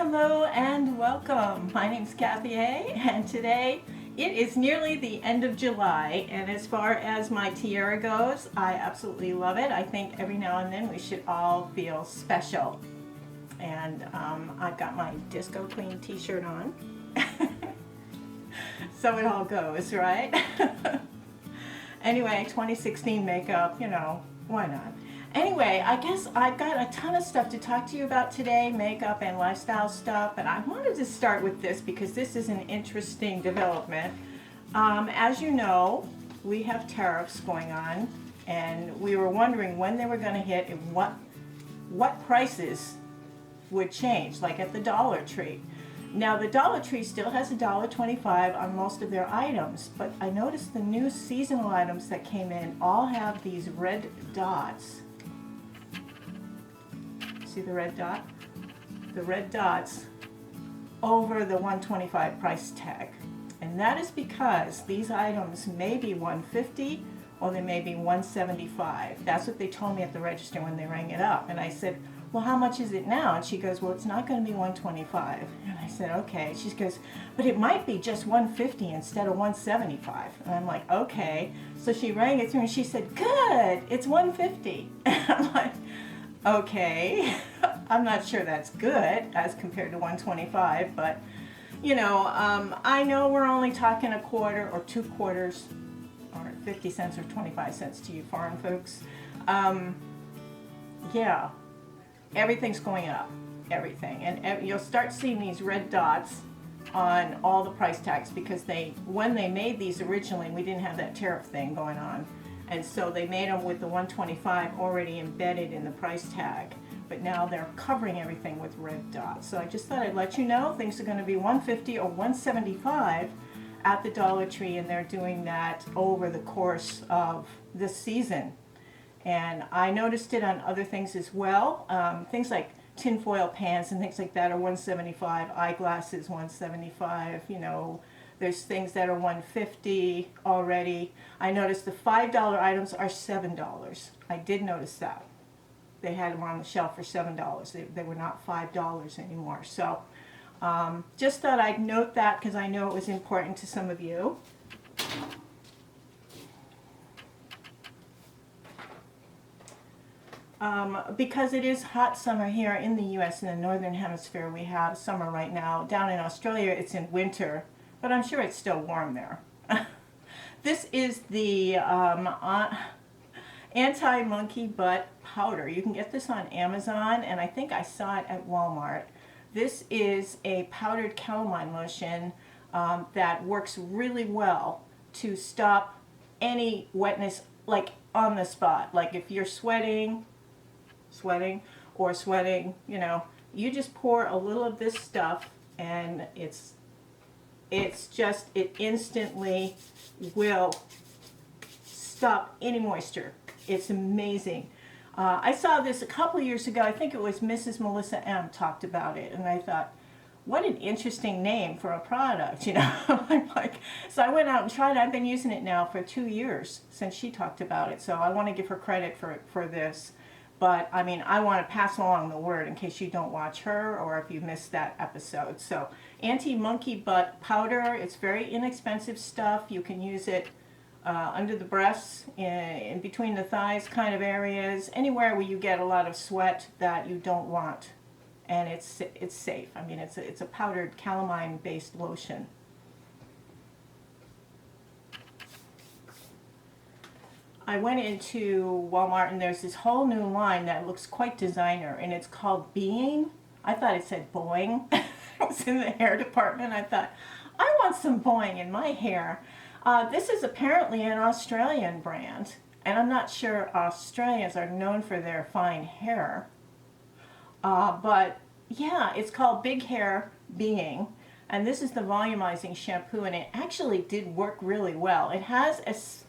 Hello and welcome. My name's Kathy A, and today it is nearly the end of July, and as far as my tiara goes, I absolutely love it. I think every now and then we should all feel special. And I've got my Disco Queen t-shirt on. So it all goes, right? Anyway, 2016 makeup, you know, why not? Anyway, I guess I've got a ton of stuff to talk to you about today, makeup and lifestyle stuff, and I wanted to start with this because this is an interesting development. As you know, we have tariffs going on, and we were wondering when they were going to hit and what prices would change, like at the Dollar Tree. Now the Dollar Tree still has $1.25 on most of their items, but I noticed the new seasonal items that came in all have these red dots. See the red dot? The red dots over the $1.25 price tag. And that is because these items may be $1.50 or they may be $1.75. That's what they told me at the register when they rang it up. And I said, well, how much is it now? And she goes, well, it's not going to be $1.25. And I said, okay. She goes, but it might be just $1.50 instead of $1.75. And I'm like, okay. So she rang it through and she said, good, it's $1.50. And I'm like, okay. I'm not sure that's good as compared to $1.25, but you know, I know we're only talking a quarter or 2 quarters or 50 cents or 25 cents to you foreign folks. Yeah. Everything's going up, everything, and you'll start seeing these red dots on all the price tags because when they made these originally, we didn't have that tariff thing going on, and so they made them with the $1.25 already embedded in the price tag, but now they're covering everything with red dots. So I just thought I'd let you know things are going to be $1.50 or $1.75 at the Dollar Tree, and they're doing that over the course of this season. And I noticed it on other things as well. Things like tinfoil pans and things like that are $1.75. Eyeglasses $1.75. You know, there's things that are $1.50 already. I noticed the $5 items are $7. I did notice that. They had them on the shelf for $7. They were not $5 anymore. So just thought I'd note that because I know it was important to some of you. Because it is hot summer here in the U.S. in the Northern Hemisphere. We have summer right now. Down in Australia it's in winter, but I'm sure it's still warm there. This is the anti-monkey butt powder. You can get this on Amazon, and I think I saw it at Walmart. This is a powdered calamine lotion that works really well to stop any wetness, like on the spot. Like if you're sweating, you know, you just pour a little of this stuff and it instantly will stop any moisture. It's amazing. I saw this a couple years ago. I think it was Mrs. Melissa M. talked about it, and I thought, what an interesting name for a product, you know. I'm like, so I went out and tried it. I've been using it now for 2 years since she talked about it, so I want to give her credit for this. But I mean, I want to pass along the word in case you don't watch her or if you missed that episode. So anti-monkey butt powder, it's very inexpensive stuff. You can use it under the breasts, in between the thighs kind of areas, anywhere where you get a lot of sweat that you don't want. And it's safe. I mean, it's a powdered calamine based lotion. I went into Walmart and there's this whole new line that looks quite designer, and it's called Being. I thought it said Boing. It was in the hair department. I thought, I want some Boing in my hair. This is apparently an Australian brand, and I'm not sure Australians are known for their fine hair. But yeah, it's called Big Hair Being, and this is the volumizing shampoo, and it actually did work really well. It has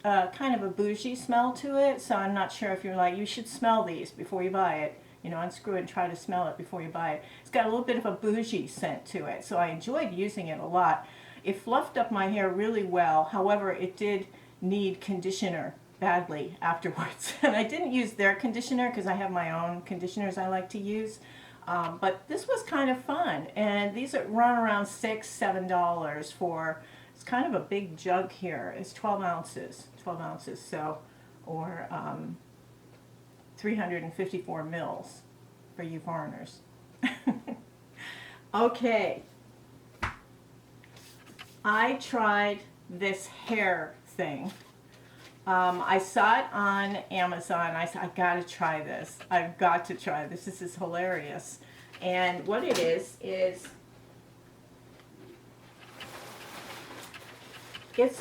a kind of a bougie smell to it, so I'm not sure if you're like, you should smell these before you buy it. You know, unscrew it and try to smell it before you buy it. It's got a little bit of a bougie scent to it, so I enjoyed using it a lot. It fluffed up my hair really well. However, it did need conditioner badly afterwards. And I didn't use their conditioner because I have my own conditioners I like to use. But this was kind of fun, and these are run around $6, $7 for. It's kind of a big jug here. It's 12 ounces, 12 ounces. So, or 354 mils for you foreigners. Okay. I tried this hair thing. I saw it on Amazon. I said, I gotta try this. I've got to try this. This is hilarious. And what it is it's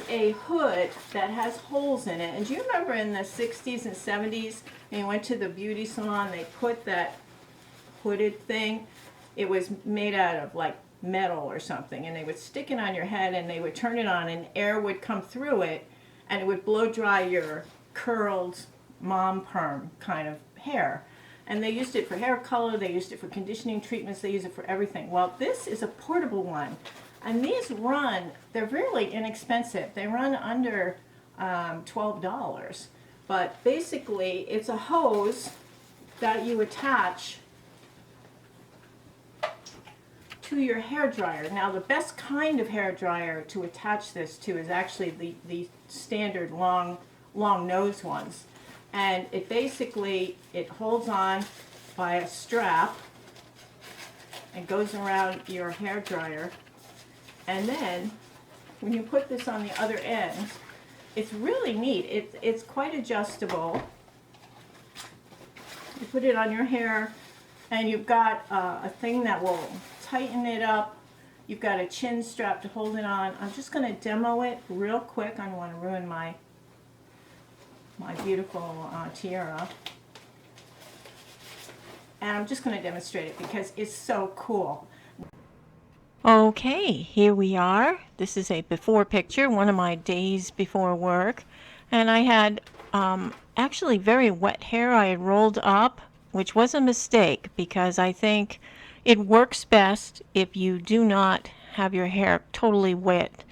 a hood that has holes in it. And do you remember in the 60s and 70s, when you went to the beauty salon, they put that hooded thing? It was made out of like metal or something, and they would stick it on your head and they would turn it on and air would come through it and it would blow dry your curled mom perm kind of hair. And they used it for hair color, they used it for conditioning treatments, they use it for everything. Well, this is a portable one, and these run, they're really inexpensive. They run under $12. But basically it's a hose that you attach to your hair dryer. Now, the best kind of hair dryer to attach this to is actually the standard long nose ones. And it basically, it holds on by a strap and goes around your hair dryer. And then when you put this on the other end, it's really neat. It's quite adjustable. You put it on your hair and you've got a thing that will tighten it up. You've got a chin strap to hold it on. I'm just going to demo it real quick. I don't want to ruin my beautiful tiara. And I'm just going to demonstrate it because it's so cool. Okay, here we are. This is a before picture, one of my days before work. And I had actually very wet hair. I had rolled up, which was a mistake because I think it works best if you do not have your hair totally wet.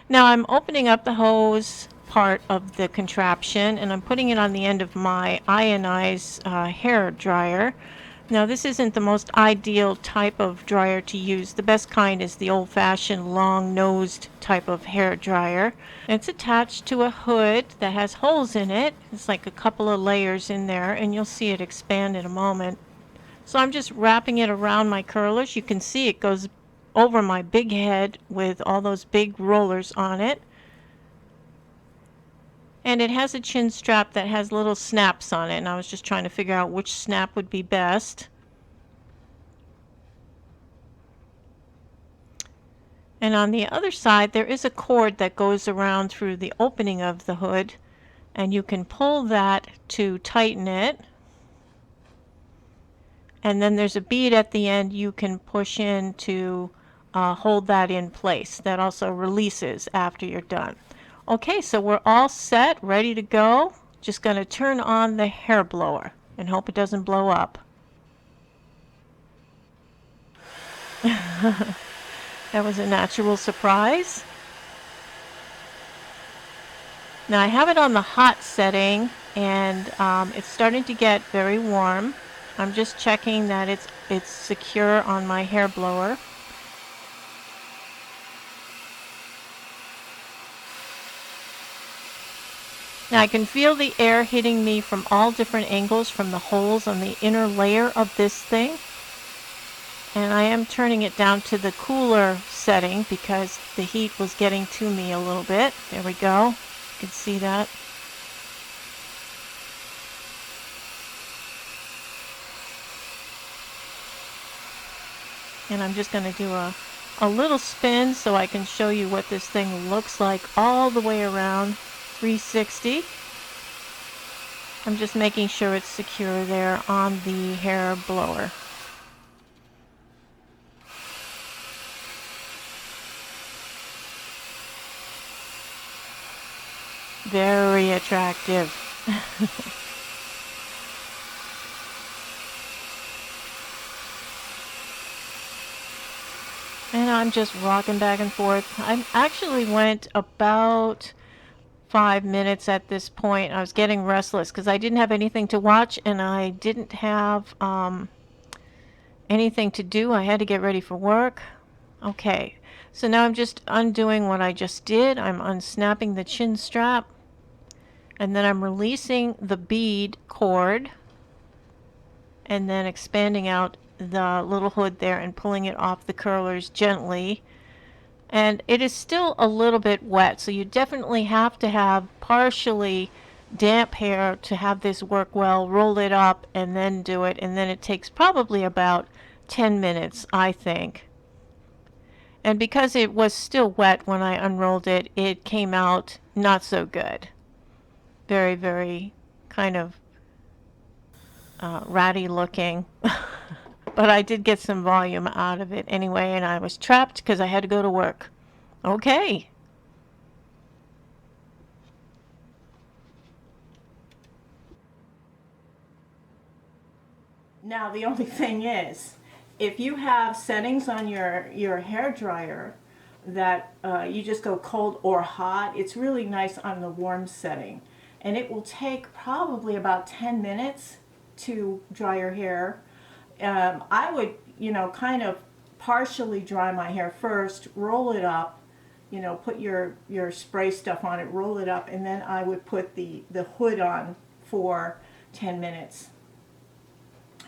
Now I'm opening up the hose part of the contraption and I'm putting it on the end of my ionized hair dryer. Now this isn't the most ideal type of dryer to use. The best kind is the old-fashioned long-nosed type of hair dryer. It's attached to a hood that has holes in it. It's like a couple of layers in there, and you'll see it expand in a moment. So I'm just wrapping it around my curlers. You can see it goes over my big head with all those big rollers on it. And it has a chin strap that has little snaps on it, and I was just trying to figure out which snap would be best. And on the other side there is a cord that goes around through the opening of the hood, and you can pull that to tighten it. And then there's a bead at the end you can push in to hold that in place. That also releases after you're done. Okay, so we're all set, ready to go. Just going to turn on the hair blower and hope it doesn't blow up. That was a natural surprise. Now I have it on the hot setting, and it's starting to get very warm. I'm just checking that it's secure on my hair blower. Now I can feel the air hitting me from all different angles from the holes on the inner layer of this thing. And I am turning it down to the cooler setting because the heat was getting to me a little bit. There we go. You can see that. And I'm just going to do a little spin so I can show you what this thing looks like all the way around 360. I'm just making sure it's secure there on the hair blower. Very attractive. And I'm just rocking back and forth. I actually went about 5 minutes at this point. I was getting restless because I didn't have anything to watch, and I didn't have anything to do. I had to get ready for work. Okay, so now I'm just undoing what I just did. I'm unsnapping the chin strap, and then I'm releasing the bead cord, and then expanding out the little hood there and pulling it off the curlers gently. And it is still a little bit wet, so you definitely have to have partially damp hair to have this work well. Roll it up and then do it, and then it takes probably about 10 minutes, I think. And because it was still wet when I unrolled it, it came out not so good. Very, very kind of ratty looking. But I did get some volume out of it anyway, and I was trapped because I had to go to work. Okay. Now the only thing is, if you have settings on your hair dryer that you just go cold or hot, it's really nice on the warm setting. And it will take probably about 10 minutes to dry your hair. I would, kind of partially dry my hair first, roll it up, put your spray stuff on it, roll it up, and then I would put the hood on for 10 minutes.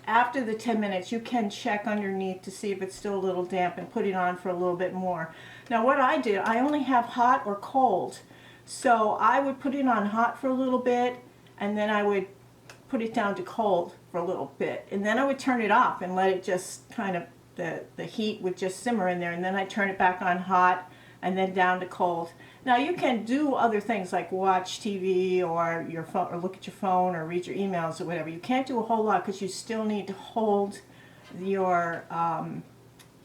After the 10 minutes, you can check underneath to see if it's still a little damp and put it on for a little bit more. Now what I did, I only have hot or cold. So I would put it on hot for a little bit, and then I would put it down to cold for a little bit. And then I would turn it off and let it just kind of, the heat would just simmer in there. And then I turn it back on hot and then down to cold. Now you can do other things like watch TV or your phone, or look at your phone, or read your emails or whatever. You can't do a whole lot because you still need to hold your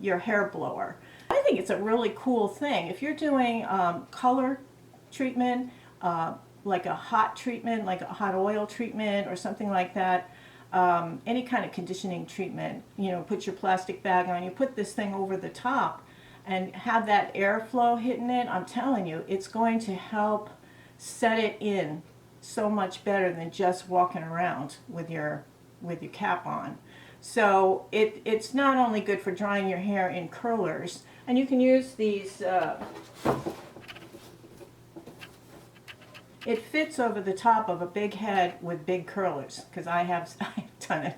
hair blower. I think it's a really cool thing. If you're doing color treatment, like a hot treatment, like a hot oil treatment or something like that, any kind of conditioning treatment, put your plastic bag on, you put this thing over the top and have that airflow hitting it. I'm telling you, it's going to help set it in so much better than just walking around with your cap on. So it's not only good for drying your hair in curlers, and you can use these, it fits over the top of a big head with big curlers, because I have done it.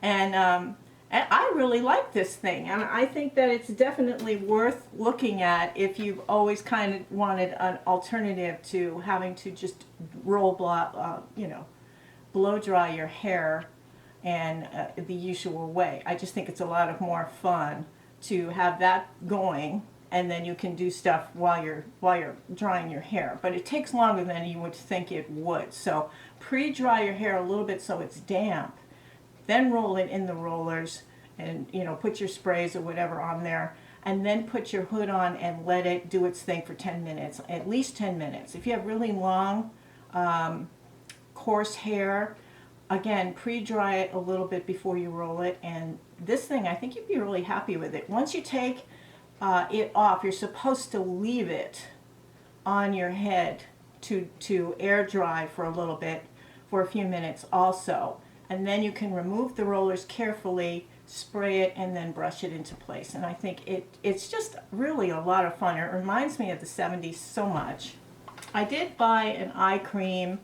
And I really like this thing, and I think that it's definitely worth looking at if you've always kind of wanted an alternative to having to just blow dry your hair and the usual way. I just think it's a lot of more fun to have that going, and then you can do stuff while you're drying your hair. But it takes longer than you would think it would. So pre-dry your hair a little bit so it's damp. Then roll it in the rollers and put your sprays or whatever on there, and then put your hood on and let it do its thing for 10 minutes, at least 10 minutes. If you have really long, coarse hair, again, pre-dry it a little bit before you roll it, and this thing, I think you'd be really happy with it. Once you take it off, you're supposed to leave it on your head to air dry for a little bit, for a few minutes also. And then you can remove the rollers carefully, spray it, and then brush it into place. And I think it's just really a lot of fun. It reminds me of the 70s so much. I did buy an eye cream,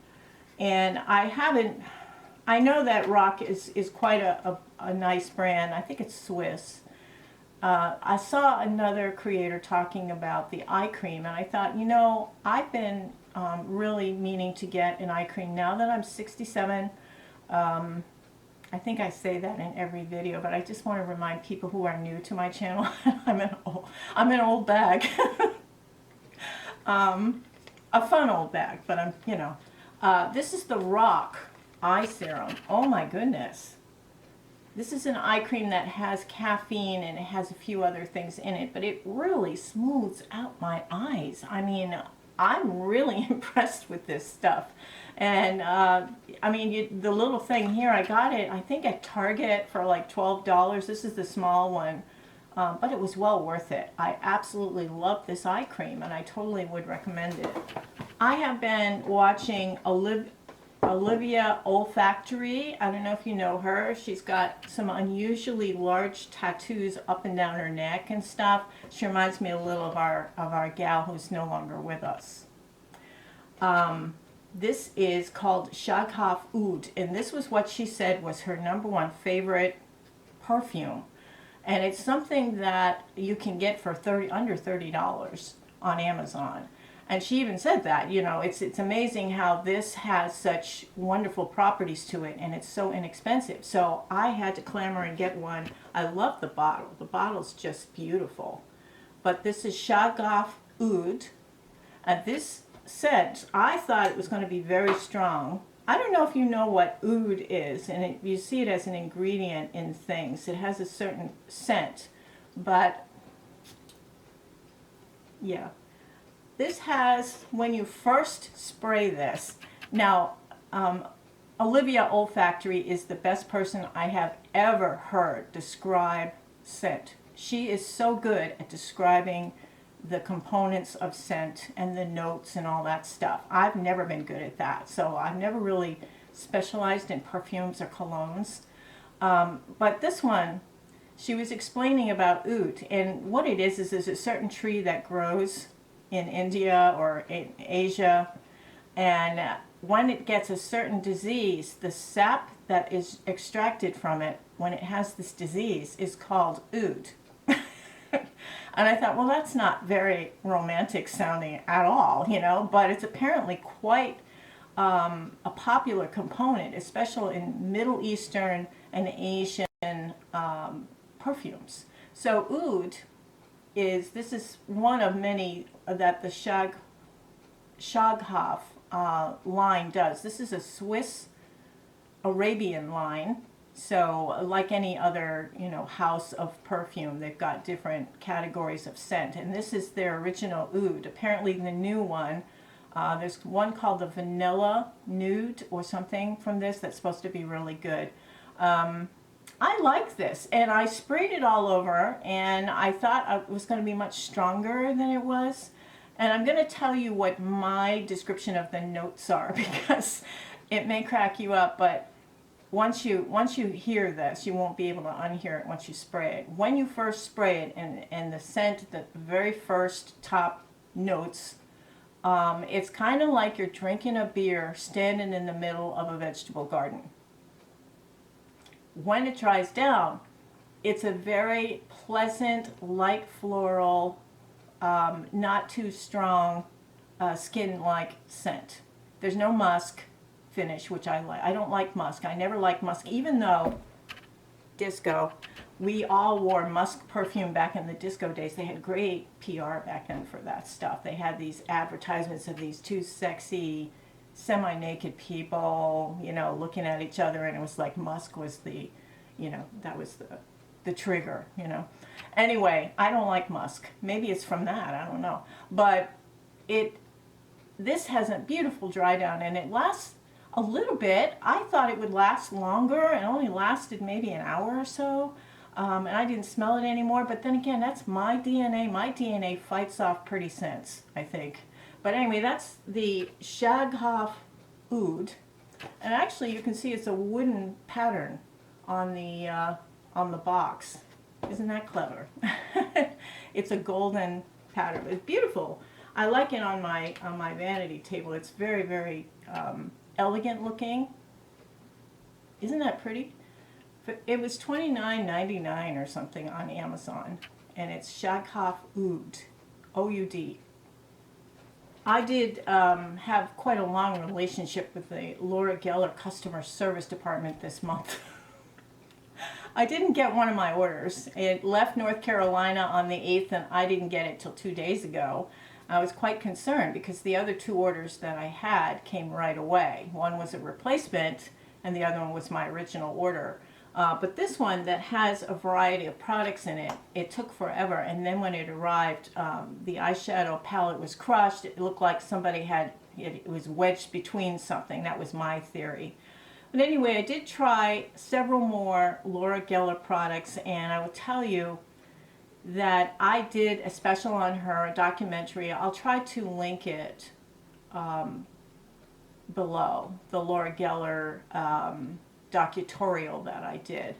and I know that Rock is quite a nice brand. I think it's Swiss. I saw another creator talking about the eye cream, and I thought, I've been really meaning to get an eye cream now that I'm 67. I think I say that in every video, but I just want to remind people who are new to my channel, I'm an old bag. A fun old bag, but this is the Rock eye serum. Oh my goodness. This is an eye cream that has caffeine and it has a few other things in it, but it really smooths out my eyes. I mean, I'm really impressed with this stuff. And the little thing here, I got it, I think at Target for like $12. This is the small one, but it was well worth it. I absolutely love this eye cream, and I totally would recommend it. I have been watching Olivia Olfactory. I don't know if you know her. She's got some unusually large tattoos up and down her neck and stuff. She reminds me a little of our gal who's no longer with us. This is called Shaghof Oud, and this was what she said was her #1 favorite perfume. And it's something that you can get for under $30 on Amazon. And she even said that, you know, it's amazing how this has such wonderful properties to it, and it's so inexpensive. So I had to clamor and get one. I love the bottle. The bottle's just beautiful. But this is Shaghof Oud, and this scent, I thought it was going to be very strong. I don't know if you know what oud is, and you see it as an ingredient in things. It has a certain scent, but yeah. This has, when you first spray this, now Olivia Olfactory is the best person I have ever heard describe scent. She is so good at describing the components of scent and the notes and all that stuff. I've never been good at that, so I've never really specialized in perfumes or colognes. But this one, she was explaining about oud, and what it is there's a certain tree that grows in India or in Asia, and when it gets a certain disease, the sap that is extracted from it when it has this disease is called oud. And I thought, well, that's not very romantic sounding at all, you know, but it's apparently quite a popular component, especially in Middle Eastern and Asian perfumes. So oud this is one of many that the Shaghof line does. This is a Swiss Arabian line. So like any other, you know, house of perfume, they've got different categories of scent. And this is their original oud. Apparently the new one, there's one called the Vanilla Nude or something from this that's supposed to be really good. I like this, and I sprayed it all over, and I thought it was going to be much stronger than it was. And I'm going to tell you what my description of the notes are, because it may crack you up, but once you hear this, you won't be able to unhear it once you spray it. When you first spray it, and the scent, the very first top notes, it's kind of like you're drinking a beer standing in the middle of a vegetable garden. When it dries down, it's a very pleasant, light floral, not too strong, skin-like scent. There's no musk finish, which I like. I don't like musk. I never liked musk, even though disco, we all wore musk perfume back in the disco days. They had great PR back then for that stuff. They had these advertisements of these two sexy semi-naked people, you know, looking at each other, and it was like musk was the, you know, that was the trigger, you know. Anyway, I don't like musk. Maybe it's from that, I don't know. But this has a beautiful dry down, and it lasts a little bit. I thought it would last longer. It only lasted maybe an hour or so, and I didn't smell it anymore. But then again, that's my DNA. My DNA fights off pretty scents, I think. But anyway, that's the Shaghof Oud, and actually you can see it's a wooden pattern on the box. Isn't that clever? It's a golden pattern. It's beautiful. I like it on my vanity table. It's very, very elegant looking. Isn't that pretty? It was $29.99 or something on Amazon, and it's Shaghof Oud, O-U-D. I did have quite a long relationship with the Laura Geller customer service department this month. I didn't get one of my orders. It left North Carolina on the 8th, and I didn't get it till 2 days ago. I was quite concerned because the other 2 orders that I had came right away. One was a replacement, and the other one was my original order. But this one that has a variety of products in it, it took forever. And then when it arrived, the eyeshadow palette was crushed. It looked like somebody it was wedged between something. That was my theory. But anyway, I did try several more Laura Geller products, and I will tell you that I did a special on her, a documentary. I'll try to link it below, the Laura Geller docutorial that I did.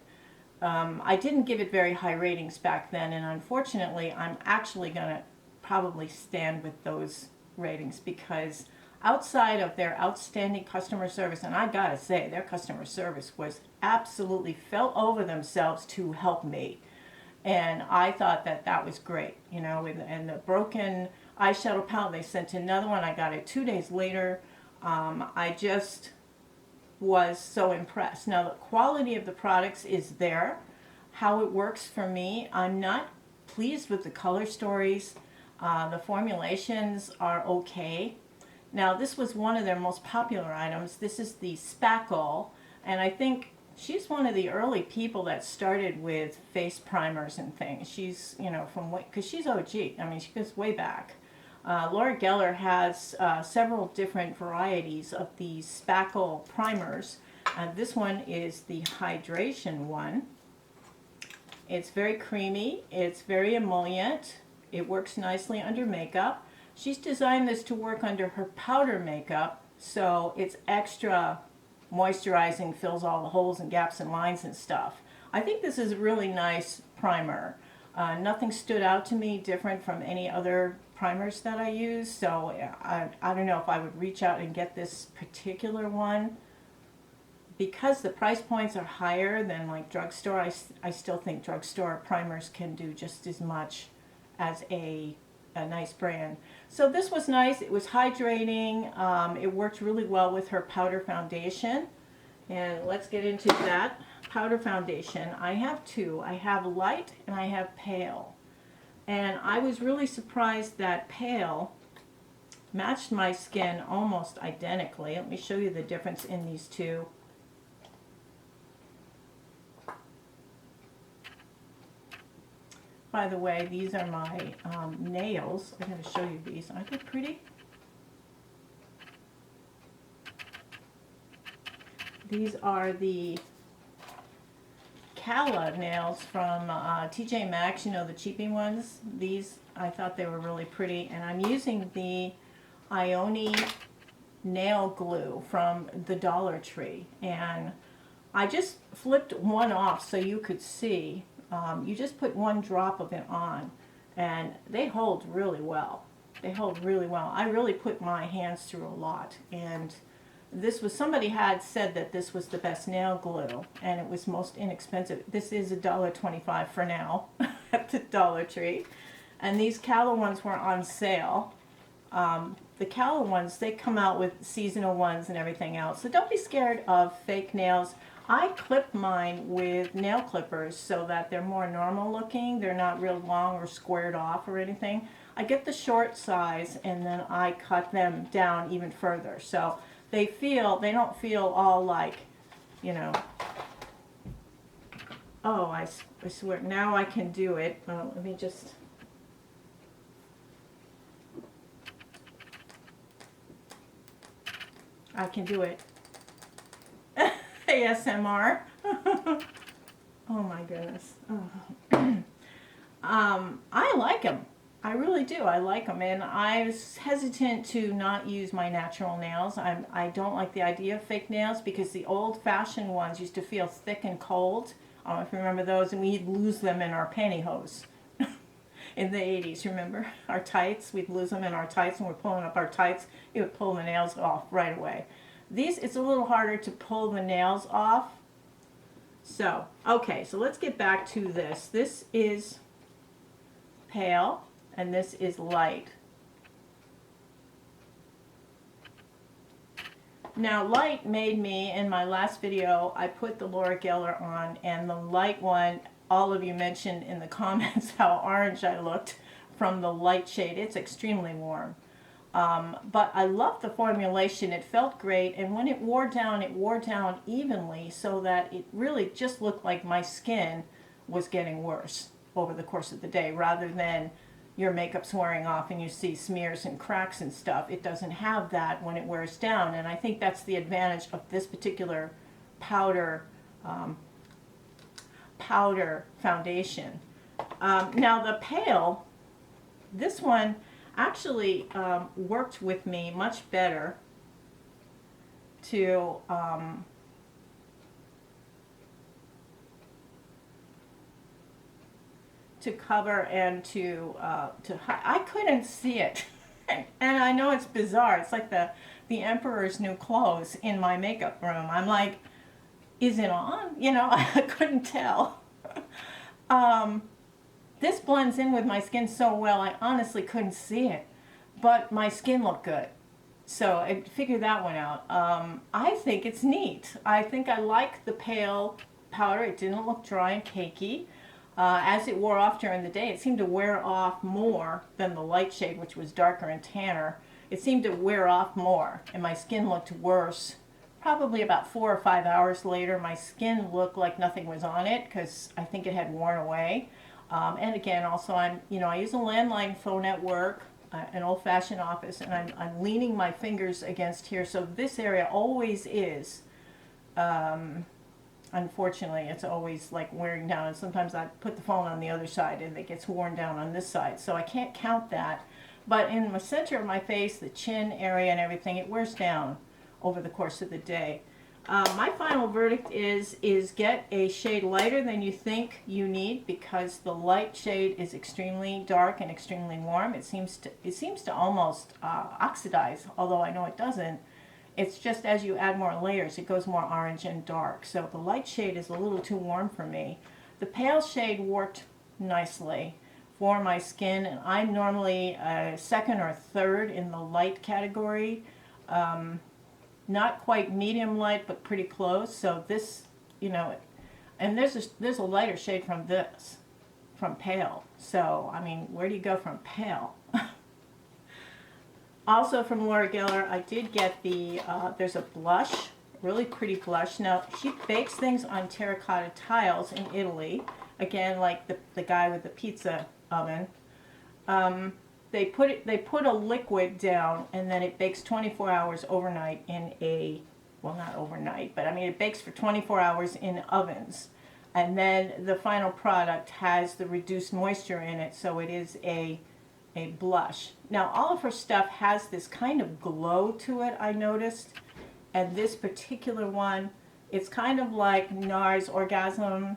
I didn't give it very high ratings back then, and unfortunately I'm actually going to probably stand with those ratings, because outside of their outstanding customer service, and I gotta say their customer service was absolutely fell over themselves to help me, and I thought that that was great, you know. And the broken eyeshadow palette, they sent another one, I got it 2 days later. I just was so impressed. Now the quality of the products is there. How it works for me, I'm not pleased with the color stories. The formulations are okay. Now this was one of their most popular items. This is the Spackle, and I think she's one of the early people that started with face primers and things. She's, you know, from way, because she's OG. I mean, she goes way back. Laura Geller has several different varieties of these Spackle primers. This one is the hydration one. It's very creamy, it's very emollient, it works nicely under makeup. She's designed this to work under her powder makeup, so it's extra moisturizing, fills all the holes and gaps and lines and stuff. I think this is a really nice primer. Nothing stood out to me different from any other primers that I use, so I don't know if I would reach out and get this particular one. Because the price points are higher than like drugstore, I still think drugstore primers can do just as much as a nice brand. So this was nice. It was hydrating. It worked really well with her powder foundation. And let's get into that powder foundation. I have two. I have light and I have pale. And I was really surprised that pale matched my skin almost identically. Let me show you the difference in these two. By the way, these are my nails. I'm going to show you these. Aren't they pretty? These are the Cala nails from TJ Maxx, you know, the cheapy ones. These, I thought they were really pretty. And I'm using the Ioni nail glue from the Dollar Tree. And I just flipped one off so you could see. You just put one drop of it on, and they hold really well. They hold really well. I really put my hands through a lot, and this was, somebody had said that this was the best nail glue, and it was most inexpensive. This is $1.25 for now at the Dollar Tree, and these Cala ones were on sale. The Cala ones, they come out with seasonal ones and everything else, so don't be scared of fake nails. I clip mine with nail clippers so that they're more normal looking. They're not real long or squared off or anything. I get the short size and then I cut them down even further. So they don't feel all like, you know, oh, I swear, now I can do it. Let me just, I can do it. ASMR. Oh my goodness. Oh. I like them. I really do. I like them, and I was hesitant to not use my natural nails. I don't like the idea of fake nails because the old-fashioned ones used to feel thick and cold. I don't know if you remember those, and we'd lose them in our pantyhose in the 80s. Remember our tights? We'd lose them in our tights, and we're pulling up our tights. It would pull the nails off right away. These, it's a little harder to pull the nails off. So, okay, so let's get back to this. This is pale, and this is light. Now, light made me, in my last video, I put the Laura Geller on, and the light one, all of you mentioned in the comments how orange I looked from the light shade. It's extremely warm. But I loved the formulation. It felt great, and when it wore down evenly so that it really just looked like my skin was getting worse over the course of the day, rather than your makeup's wearing off and you see smears and cracks and stuff. It doesn't have that when it wears down, and I think that's the advantage of this particular powder foundation. Now the pale, this one actually worked with me much better to cover and I couldn't see it. And I know it's bizarre. It's like the emperor's new clothes in my makeup room. I'm like, is it on? You know, I couldn't tell. This blends in with my skin so well, I honestly couldn't see it. But my skin looked good. So I figured that one out. I think it's neat. I think I like the pale powder. It didn't look dry and cakey. As it wore off during the day, it seemed to wear off more than the light shade, which was darker and tanner. It seemed to wear off more, and my skin looked worse. Probably about 4 or 5 hours later, my skin looked like nothing was on it because I think it had worn away. And again, also, I use a landline phone at work, an old-fashioned office, and I'm leaning my fingers against here, so this area always is. Unfortunately, it's always like wearing down, and sometimes I put the phone on the other side and it gets worn down on this side, so I can't count that. But in the center of my face, the chin area and everything, it wears down over the course of the day. My final verdict is get a shade lighter than you think you need, because the light shade is extremely dark and extremely warm. It seems to almost oxidize, although I know it doesn't. It's just as you add more layers, it goes more orange and dark. So the light shade is a little too warm for me. The pale shade worked nicely for my skin, and I'm normally a second or third in the light category. Not quite medium light, but pretty close. So this, and there's a lighter shade from this, from pale. So, I mean, where do you go from pale? Also from Laura Geller, I did get there's a blush, really pretty blush. Now, she bakes things on terracotta tiles in Italy. Again, like the guy with the pizza oven. They put a liquid down, and then it bakes 24 hours overnight in well, not overnight, but I mean, it bakes for 24 hours in ovens. And then the final product has the reduced moisture in it, so it is a blush. Now, all of her stuff has this kind of glow to it, I noticed. And this particular one, it's kind of like NARS Orgasm,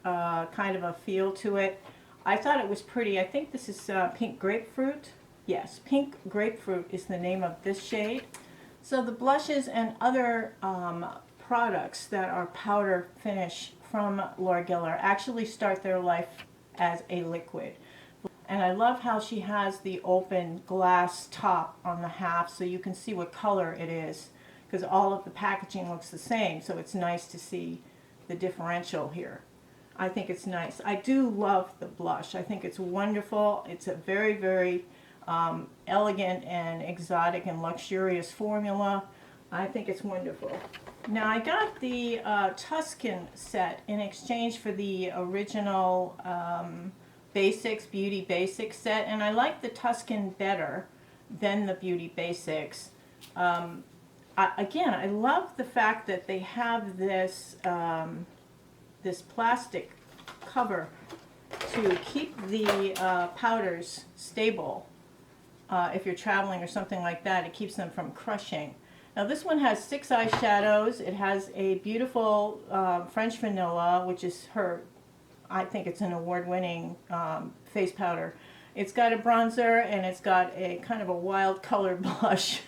kind of a feel to it. I thought it was pretty. I think this is Pink Grapefruit. Yes, Pink Grapefruit is the name of this shade. So the blushes and other products that are powder finish from Laura Geller actually start their life as a liquid. And I love how she has the open glass top on the half so you can see what color it is, because all of the packaging looks the same, so it's nice to see the differential here. I think it's nice. I do love the blush. I think it's wonderful. It's a very, very elegant and exotic and luxurious formula. I think it's wonderful. Now, I got the Tuscan set in exchange for the original Basics, Beauty Basics set, and I like the Tuscan better than the Beauty Basics. Again, I love the fact that they have this this plastic cover to keep the powders stable. If you're traveling or something like that, it keeps them from crushing. Now this one has 6 eyeshadows. It has a beautiful French vanilla, which is I think it's an award-winning face powder. It's got a bronzer, and it's got a kind of a wild color blush.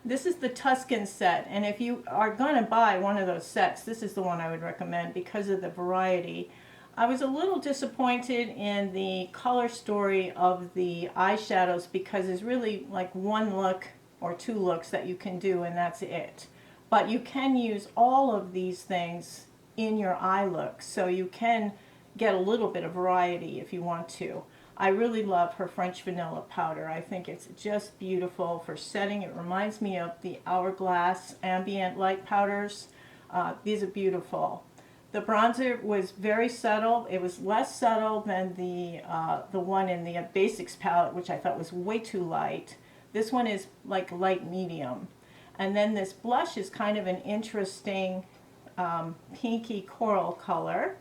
This is the Tuscan set, and if you are going to buy one of those sets, this is the one I would recommend because of the variety. I was a little disappointed in the color story of the eyeshadows because there's really like one look or 2 looks that you can do, and that's it. But you can use all of these things in your eye look, so you can get a little bit of variety if you want to. I really love her French vanilla powder. I think it's just beautiful for setting. It reminds me of the Hourglass ambient light powders. These are beautiful. The bronzer was very subtle. It was less subtle than the one in the Basics palette, which I thought was way too light. This one is like light medium. And then this blush is kind of an interesting pinky coral color,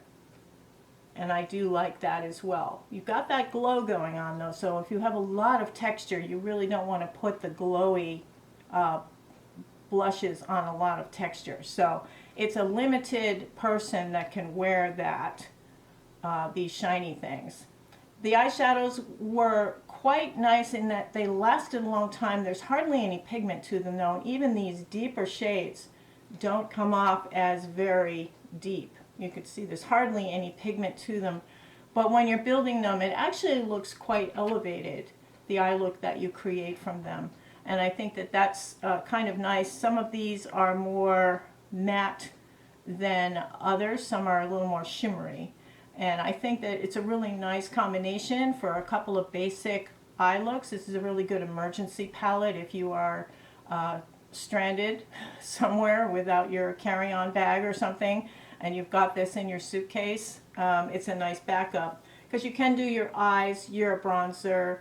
and I do like that as well. You've got that glow going on though, so if you have a lot of texture, you really don't want to put the glowy blushes on a lot of texture. So it's a limited person that can wear that, these shiny things. The eyeshadows were quite nice in that they lasted a long time. There's hardly any pigment to them though. Even these deeper shades don't come off as very deep. You could see there's hardly any pigment to them. But when you're building them, it actually looks quite elevated, the eye look that you create from them. And I think that that's kind of nice. Some of these are more matte than others. Some are a little more shimmery. And I think that it's a really nice combination for a couple of basic eye looks. This is a really good emergency palette if you are stranded somewhere without your carry-on bag or something, and you've got this in your suitcase. It's a nice backup because you can do your eyes, your bronzer,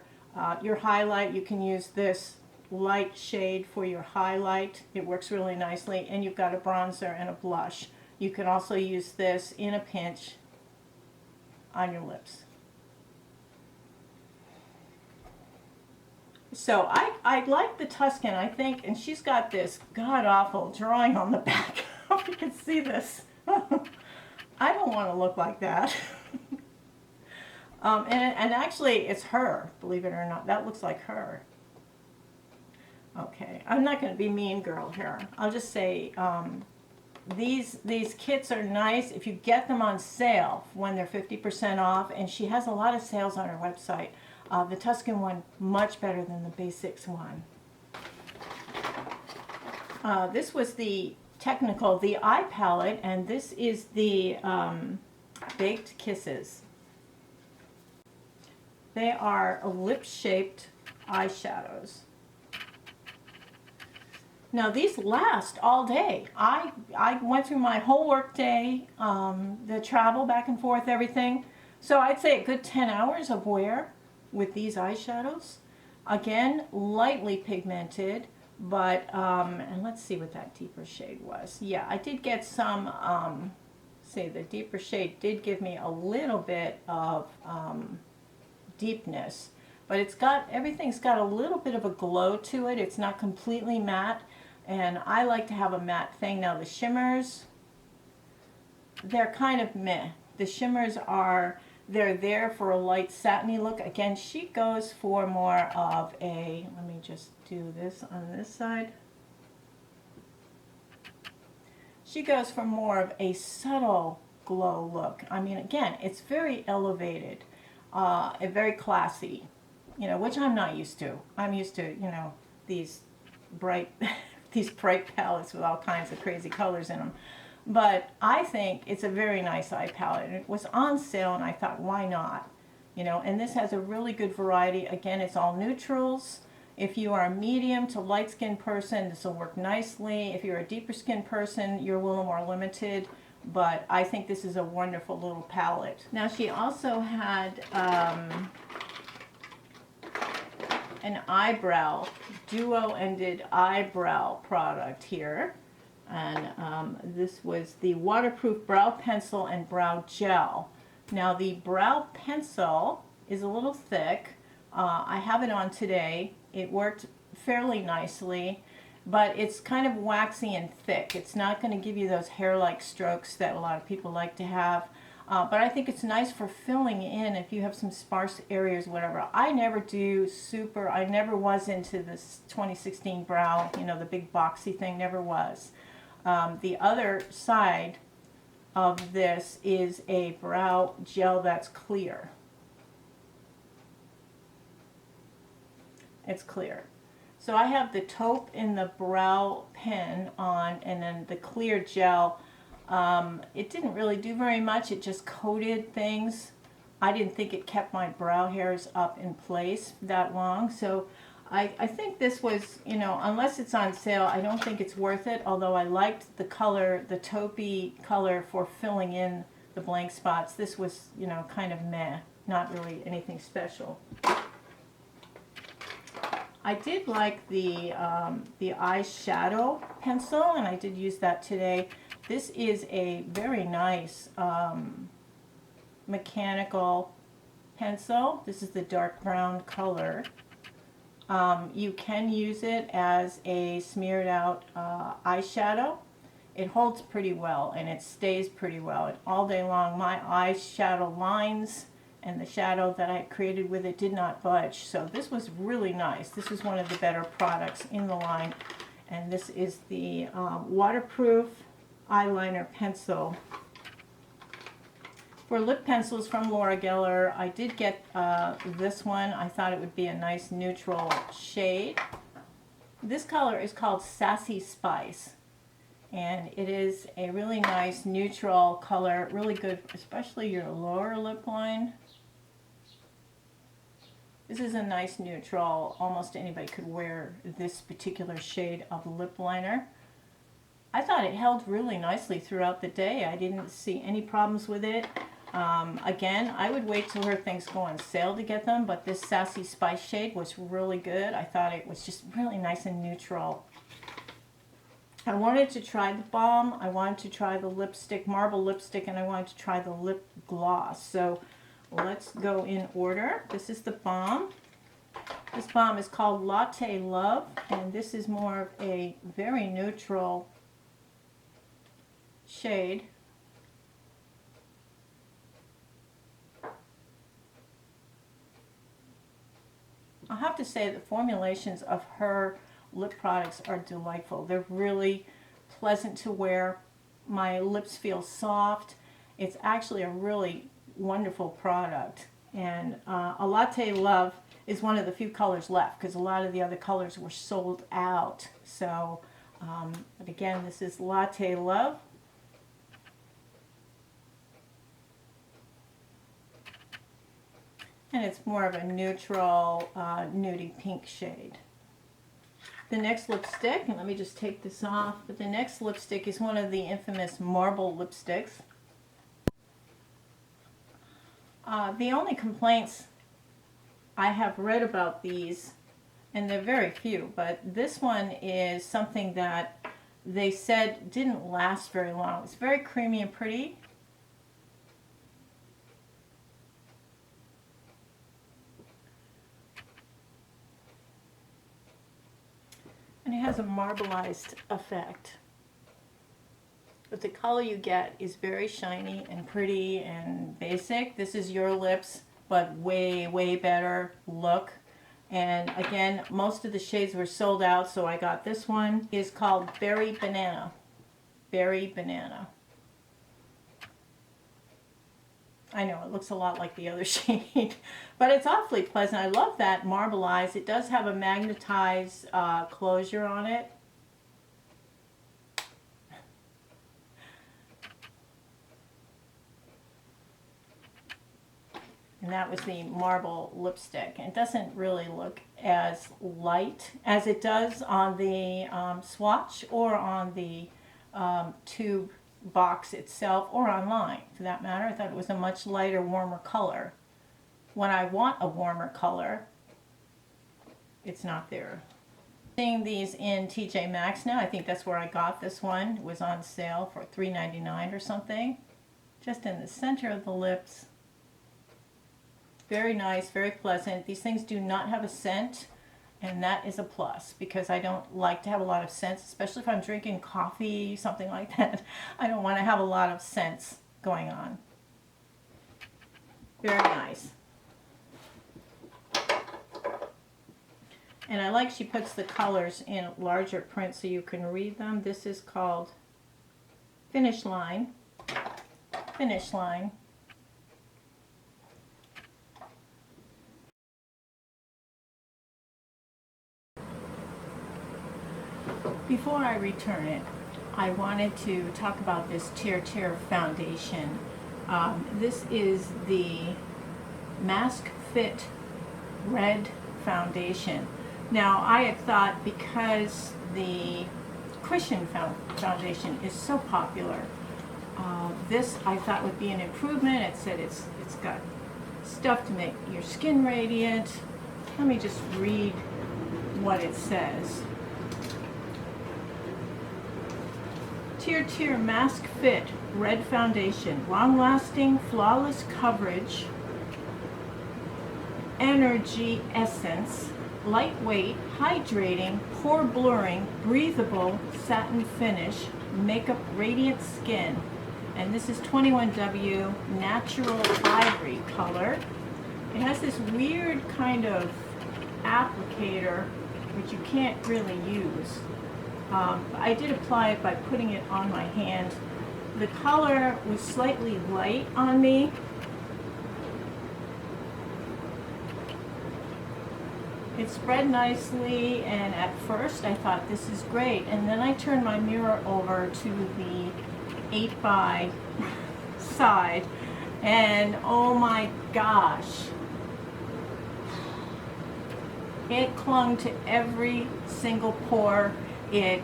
your highlight. You can use this light shade for your highlight. It works really nicely, and you've got a bronzer and a blush. You can also use this in a pinch on your lips. So I like the Tuscan, I think, and she's got this god-awful drawing on the back. I hope you can see this. I don't want to look like that. And actually, it's her, believe it or not. That looks like her. Okay, I'm not going to be mean girl here. I'll just say these kits are nice if you get them on sale when they're 50% off, and she has a lot of sales on her website. The Tuscan one, much better than the Basics one. This was the technical, the eye palette, and this is the Baked Kisses. They are lip-shaped eyeshadows. Now these last all day. I went through my whole work day, the travel back and forth, everything. So I'd say a good 10 hours of wear with these eyeshadows. Again, lightly pigmented, but, and let's see what that deeper shade was. Yeah, I did get some, see, the deeper shade did give me a little bit of deepness, but it's got, everything's got a little bit of a glow to it. It's not completely matte, and I like to have a matte thing. Now the shimmers, they're kind of meh. The shimmers are, they're there for a light satiny look. Again, she goes for more of a, let me just do this on this side. She goes for more of a subtle glow look. I mean, again, it's very elevated, very classy, you know, which I'm not used to. I'm used to, you know, these bright, these bright palettes with all kinds of crazy colors in them. But I think it's a very nice eye palette, and it was on sale, and I thought, why not? You know, and this has a really good variety. Again, it's all neutrals. If you are a medium to light skinned person, this will work nicely. If you're a deeper skinned person, you're a little more limited, but I think this is a wonderful little palette. Now she also had an eyebrow, duo-ended eyebrow product here. And this was the waterproof brow pencil and brow gel. Now the brow pencil is a little thick. I have it on today. It worked fairly nicely, but it's kind of waxy and thick. It's not going to give you those hair-like strokes that a lot of people like to have. But I think it's nice for filling in if you have some sparse areas, whatever. I never do super, I never was into this 2016 brow, you know, the big boxy thing, never was. The other side of this is a brow gel that's clear. It's clear. So I have the taupe in the brow pen on, and then the clear gel. It didn't really do very much. It just coated things. I didn't think it kept my brow hairs up in place that long. So I think this was, you know, unless it's on sale, I don't think it's worth it, although I liked the color, the taupey color for filling in the blank spots. This was, you know, kind of meh, not really anything special. I did like the eyeshadow pencil, and I did use that today. This is a very nice mechanical pencil. This is the dark brown color. You can use it as a smeared out eyeshadow. It holds pretty well and it stays pretty well. And all day long my eyeshadow lines and the shadow that I created with it did not budge. So this was really nice. This is one of the better products in the line. And this is the waterproof eyeliner pencil. For lip pencils from Laura Geller, I did get this one. I thought it would be a nice neutral shade. This color is called Sassy Spice. And it is a really nice neutral color, really good, especially your lower lip line. This is a nice neutral, almost anybody could wear this particular shade of lip liner. I thought it held really nicely throughout the day. I didn't see any problems with it. Again, I would wait till her things go on sale to get them, but this Sassy Spice shade was really good. I thought it was just really nice and neutral. I wanted to try the balm, I wanted to try the lipstick, marble lipstick, and I wanted to try the lip gloss. So let's go in order. This is the balm. This balm is called Latte Love, and this is more of a very neutral shade. I'll have to say the formulations of her lip products are delightful. They're really pleasant to wear. My lips feel soft. It's actually a really wonderful product. And a Latte Love is one of the few colors left because a lot of the other colors were sold out. So, but again, this is Latte Love. And it's more of a neutral, nudie pink shade. The next lipstick, and let me just take this off, but the next lipstick is one of the infamous marble lipsticks. The only complaints I have read about these, and they're very few, but this one is something that they said didn't last very long. It's very creamy and pretty. And it has a marbleized effect. But the color you get is very shiny and pretty and basic. This is Your Lips, but way, way better look. And again, most of the shades were sold out, so I got this one. It is called Berry Banana. Berry Banana. I know, it looks a lot like the other shade, but it's awfully pleasant. I love that marbleized. It does have a magnetized closure on it. And that was the marble lipstick. And it doesn't really look as light as it does on the swatch or on the tube box itself, or online for that matter. I thought it was a much lighter, warmer color. When I want a warmer color, it's not there. Seeing these in TJ Maxx now, I think that's where I got this one. It was on sale for $3.99 or something. Just in the center of the lips. Very nice, very pleasant. These things do not have a scent, and that is a plus because I don't like to have a lot of scents, especially if I'm drinking coffee, something like that. I don't want to have a lot of scents going on. Very nice. And I like she puts the colors in larger print so you can read them. This is called Finish Line. Finish Line. Before I return it, I wanted to talk about this HAIRCARE foundation. This is the Mask Fit Red Foundation. Now, I had thought because the Cushion foundation is so popular, this I thought would be an improvement. It said it's got stuff to make your skin radiant. Let me just read what it says. HAIRCARE Mask Fit Red Foundation, long-lasting, flawless coverage, energy essence, lightweight, hydrating, pore blurring, breathable satin finish, makeup radiant skin. And this is 21W natural ivory color. It has this weird kind of applicator which you can't really use. I did apply it by putting it on my hand. The color was slightly light on me. It spread nicely, and at first I thought this is great, and then I turned my mirror over to the 8x side, and oh my gosh, it clung to every single pore. It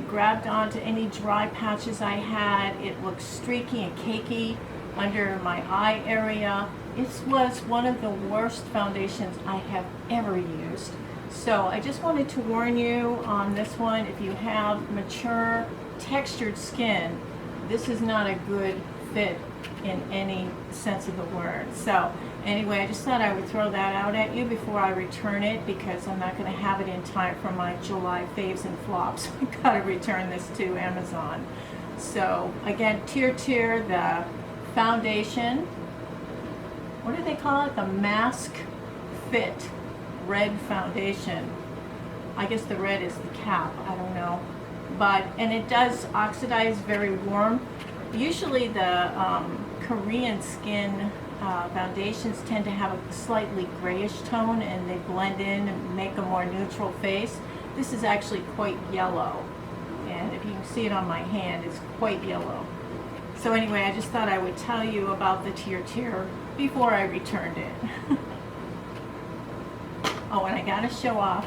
grabbed onto any dry patches I had. It looked streaky and cakey under my eye area. It was one of the worst foundations I have ever used. So I just wanted to warn you on this one, if you have mature, textured skin, this is not a good fit in any sense of the word. So anyway, I just thought I would throw that out at you before I return it, because I'm not going to have it in time for my July faves and flops. I've got to return this to Amazon. So again, Tier, the foundation, what do they call it? The Mask Fit red foundation. I guess the red is the cap, I don't know. But, and it does oxidize very warm. Usually the Korean skin foundations tend to have a slightly grayish tone, and they blend in and make a more neutral face. This is actually quite yellow, and if you can see it on my hand, it's quite yellow. So anyway, I just thought I would tell you about the Tier before I returned it. Oh, and I gotta show off,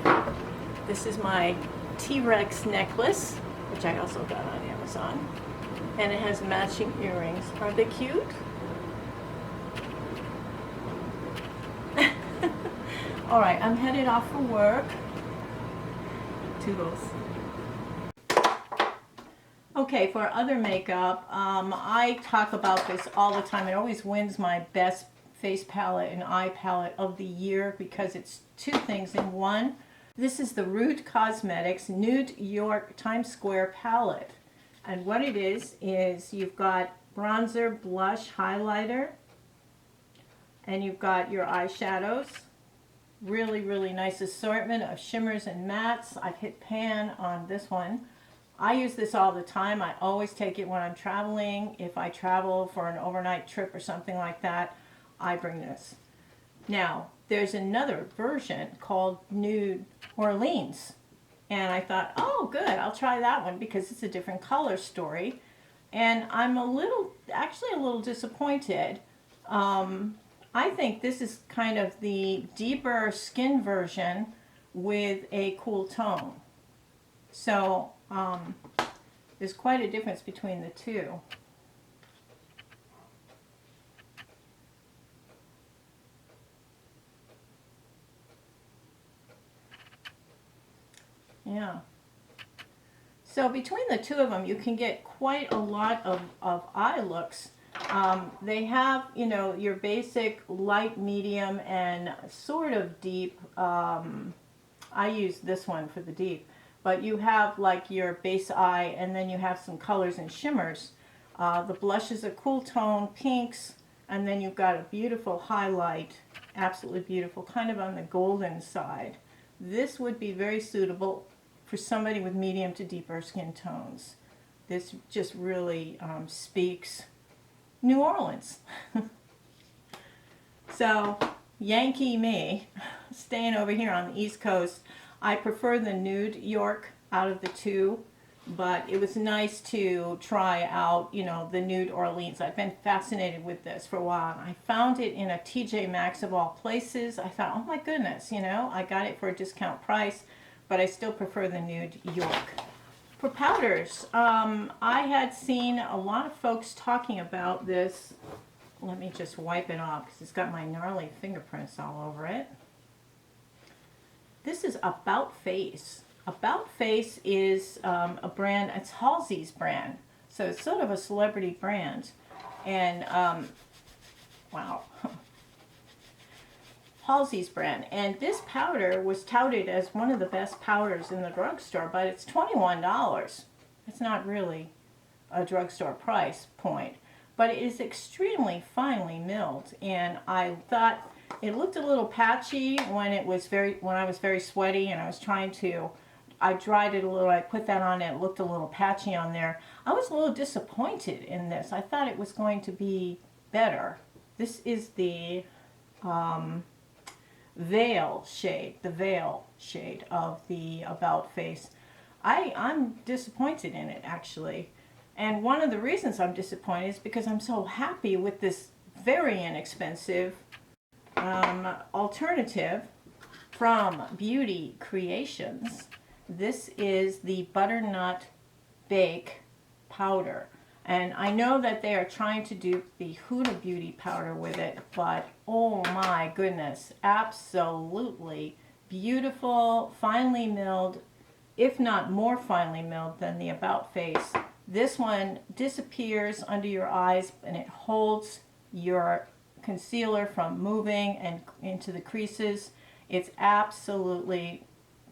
this is my T-Rex necklace, which I also got on Amazon, and it has matching earrings. Are they cute? All right, I'm headed off for work. Toodles. Okay, for other makeup, I talk about this all the time. It always wins my best face palette and eye palette of the year because it's two things in one. This is the Rude Cosmetics Nude York Times Square palette. And what it is you've got bronzer, blush, highlighter, and you've got your eyeshadows. Really, really nice assortment of shimmers and mattes. I've hit pan on this one. I use this all the time. I always take it when I'm traveling. If I travel for an overnight trip or something like that, I bring this. Now, there's another version called Nude Orleans. And I thought, oh good, I'll try that one because it's a different color story. And I'm actually a little disappointed. I think this is kind of the deeper skin version with a cool tone. So there's quite a difference between the two. Yeah. So between the two of them, you can get quite a lot of eye looks. They have, you know, your basic light, medium, and sort of deep. I use this one for the deep. But you have like your base eye, and then you have some colors and shimmers. The blush is a cool tone, pinks, and then you've got a beautiful highlight, absolutely beautiful, kind of on the golden side. This would be very suitable for somebody with medium to deeper skin tones. This just really speaks New Orleans. So, Yankee me, staying over here on the East Coast, I prefer the Nude York out of the two, but it was nice to try out, you know, the Nude Orleans. I've been fascinated with this for a while. I found it in a TJ Maxx of all places. I thought, oh my goodness, you know, I got it for a discount price, but I still prefer the Nude York. For powders, I had seen a lot of folks talking about this. Let me just wipe it off because it's got my gnarly fingerprints all over it. This is About Face. About Face is a brand, it's Halsey's brand. So it's sort of a celebrity brand. And, wow. Halsey's brand. And this powder was touted as one of the best powders in the drugstore, but it's $21. It's not really a drugstore price point, but it is extremely finely milled. And I thought it looked a little patchy when I was very sweaty and I dried it a little. I put that on and it looked a little patchy on there. I was a little disappointed in this. I thought it was going to be better. This is the Veil shade, of the About Face. I'm disappointed in it, actually. And one of the reasons I'm disappointed is because I'm so happy with this very inexpensive alternative from Beauty Creations. This is the Butternut Bake powder. And I know that they are trying to do the Huda Beauty powder with it, but oh my goodness, absolutely beautiful, finely milled, if not more finely milled than the About Face. This one disappears under your eyes and it holds your concealer from moving and into the creases. It's absolutely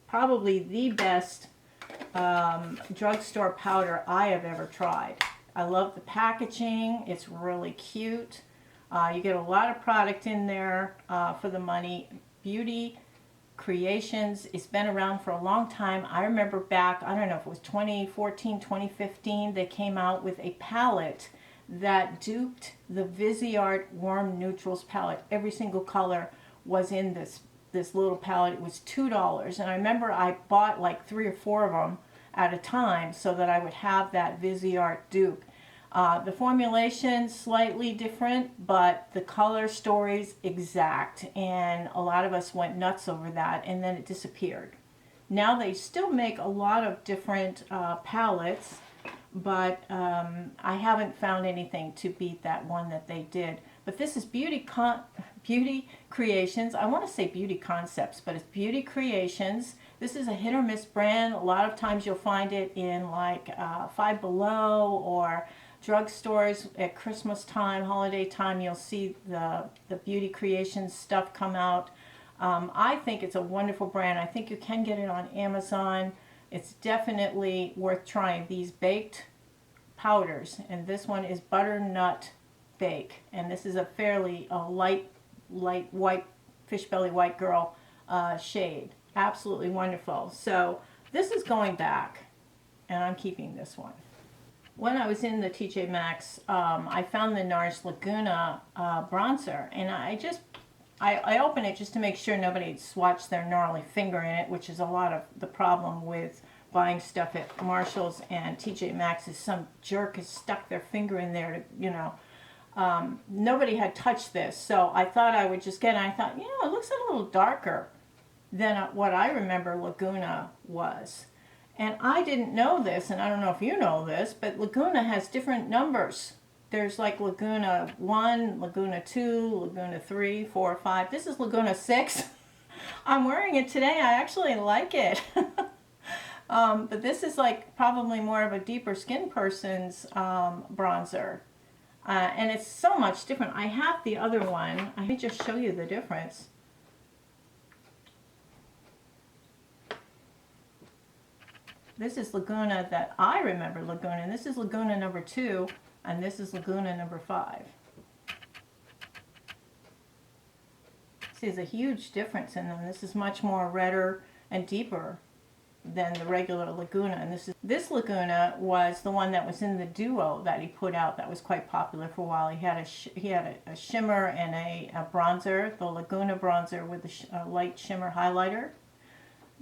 probably the best drugstore powder I have ever tried. I love the packaging. It's really cute. You get a lot of product in there for the money. Beauty Creations, it's been around for a long time. I remember back, I don't know if it was 2014, 2015, they came out with a palette that duped the Viseart Warm Neutrals palette. Every single color was in this little palette. It was $2, and I remember I bought like 3 or 4 of them at a time so that I would have that Viseart dupe. The formulation slightly different, but the color story's exact, and a lot of us went nuts over that, and then it disappeared. Now they still make a lot of different palettes, but I haven't found anything to beat that one that they did. But this is Beauty Creations. I want to say Beauty Concepts, but it's Beauty Creations. This is a hit or miss brand. A lot of times you'll find it in like Five Below or drugstores at Christmas time, holiday time. You'll see the Beauty Creations stuff come out. I think it's a wonderful brand. I think you can get it on Amazon. It's definitely worth trying these baked powders, and this one is Butternut Bake, and this is a fairly light white, fish belly white girl shade. Absolutely wonderful. So this is going back, and I'm keeping this one. When I was in the TJ Maxx, I found the NARS Laguna bronzer, and I opened it just to make sure nobody had swatched their gnarly finger in it, which is a lot of the problem with buying stuff at Marshall's and TJ Maxx, is some jerk has stuck their finger in there to, you know. Nobody had touched this, so I thought I would just get it. I thought, you know, it looks a little darker than what I remember Laguna was. And I didn't know this, and I don't know if you know this, but Laguna has different numbers. There's like Laguna 1, Laguna 2, Laguna 3, 4, 5. This is Laguna 6. I'm wearing it today. I actually like it. But this is like probably more of a deeper skin person's bronzer. And it's so much different. I have the other one. I can just show you the difference. This is Laguna that I remember Laguna, and this is Laguna number 2, and this is Laguna number 5. See, there's a huge difference in them. This is much more redder and deeper than the regular Laguna, and this Laguna was the one that was in the duo that he put out that was quite popular for a while. He had a shimmer and a bronzer, the Laguna bronzer with a light shimmer highlighter.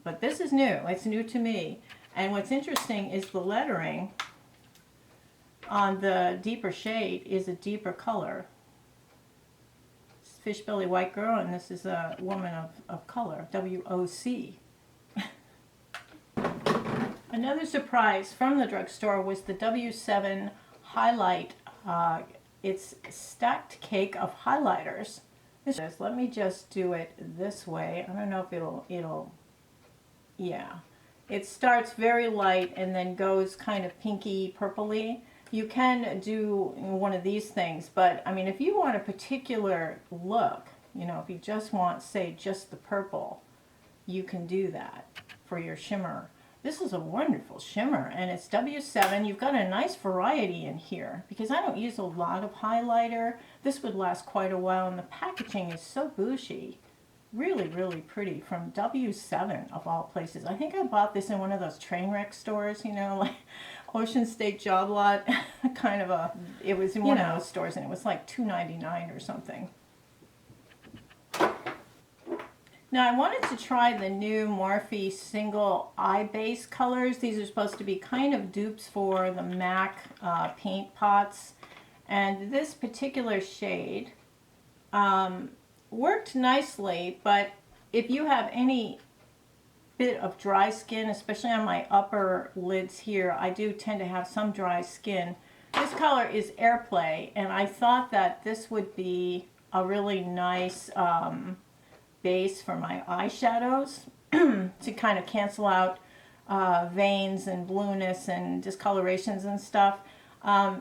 But this is new. It's new to me. And what's interesting is the lettering on the deeper shade is a deeper color. It's Fish Belly White Girl, and this is a woman of color, WOC. Another surprise from the drugstore was the W7 highlight. It's stacked cake of highlighters. Let me just do it this way. I don't know if it'll yeah. It starts very light and then goes kind of pinky purpley. You can do one of these things, but I mean, if you want a particular look, You know, if you just want, say, just the purple, you can do that for your shimmer. This is a wonderful shimmer, and it's W7. You've got a nice variety in here because I don't use a lot of highlighter. This would last quite a while, and the packaging is so bushy. Really, really pretty, from W7 of all places. I think I bought this in one of those train wreck stores, you know, like Ocean State Job Lot, kind of a, it was in one of those stores, and it was like $2.99 or something. Now I wanted to try the new Morphe single eye base colors. These are supposed to be kind of dupes for the MAC paint pots. And this particular shade worked nicely, but if you have any bit of dry skin, especially on my upper lids here, I do tend to have some dry skin. This color is Airplay, and I thought that this would be a really nice base for my eyeshadows to kind of cancel out veins and blueness and discolorations and stuff.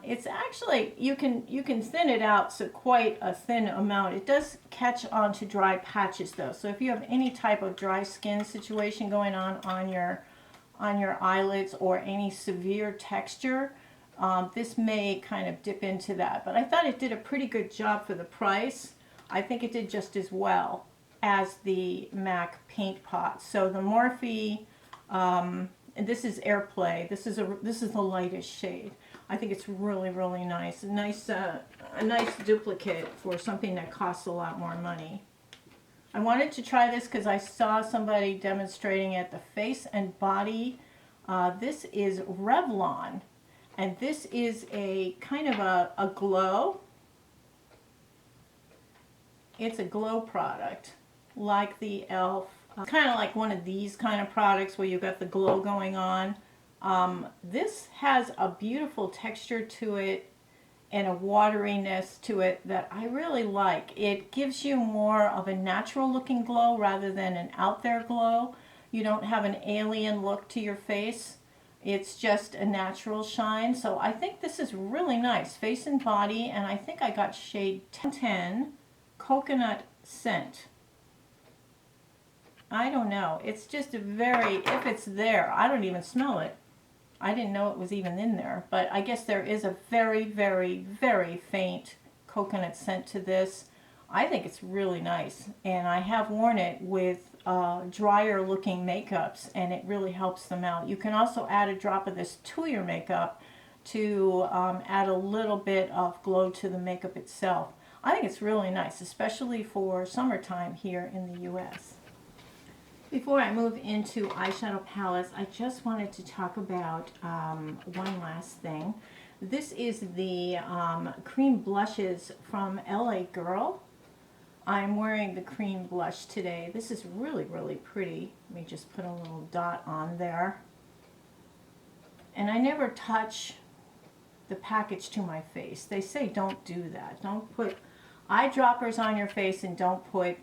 It's actually, you can thin it out so quite a thin amount. It does catch onto dry patches though. So if you have any type of dry skin situation going on your eyelids or any severe texture, this may kind of dip into that. But I thought it did a pretty good job for the price. I think it did just as well as the MAC paint pot. So the Morphe, and this is Airplay. This is the lightest shade. I think it's really, really nice. A nice duplicate for something that costs a lot more money. I wanted to try this because I saw somebody demonstrating at the Face and Body. This is Revlon, and this is a kind of a glow. It's a glow product, like the e.l.f. Kind of like one of these kind of products where you've got the glow going on. This has a beautiful texture to it and a wateriness to it that I really like. It gives you more of a natural looking glow rather than an out there glow. You don't have an alien look to your face. It's just a natural shine. So I think this is really nice. Face and Body, and I think I got shade 1010 Coconut Scent. I don't know. It's just a very, if it's there, I don't even smell it. I didn't know it was even in there, but I guess there is a very, very, very faint coconut scent to this. I think it's really nice, and I have worn it with drier looking makeups, and it really helps them out. You can also add a drop of this to your makeup to add a little bit of glow to the makeup itself. I think it's really nice, especially for summertime here in the US. Before I move into eyeshadow palettes, I just wanted to talk about one last thing. This is the cream blushes from LA Girl. I'm wearing the cream blush today. This is really, really pretty. Let me just put a little dot on there. And I never touch the package to my face. They say don't do that. Don't put eyedroppers on your face, and don't put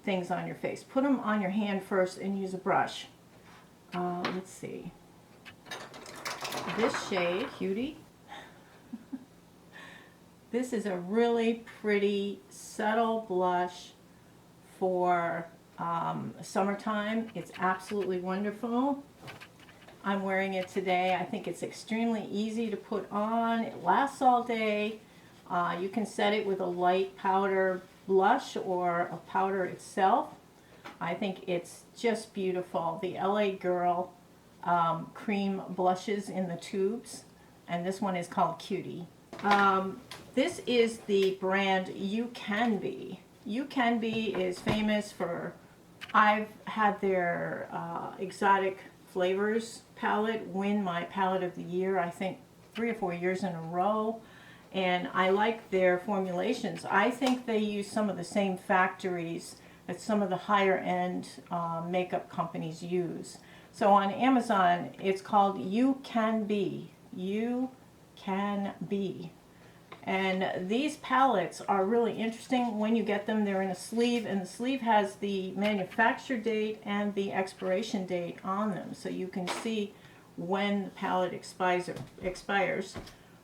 things on your face. Put them on your hand first and use a brush. Let's see. This shade, Cutie. This is a really pretty, subtle blush for summertime. It's absolutely wonderful. I'm wearing it today. I think it's extremely easy to put on. It lasts all day. You can set it with a light powder blush or a powder itself. I think it's just beautiful. The LA Girl cream blushes in the tubes, and this one is called Cutie. This is the brand You Can Be. You Can Be is famous for, I've had their exotic flavors palette win my palette of the year, I think 3 or 4 years in a row. And I like their formulations. I think they use some of the same factories that some of the higher end makeup companies use. So on Amazon, it's called You Can Be. You Can Be. And these palettes are really interesting when you get them. They're in a sleeve, and the sleeve has the manufacture date and the expiration date on them. So you can see when the palette expires.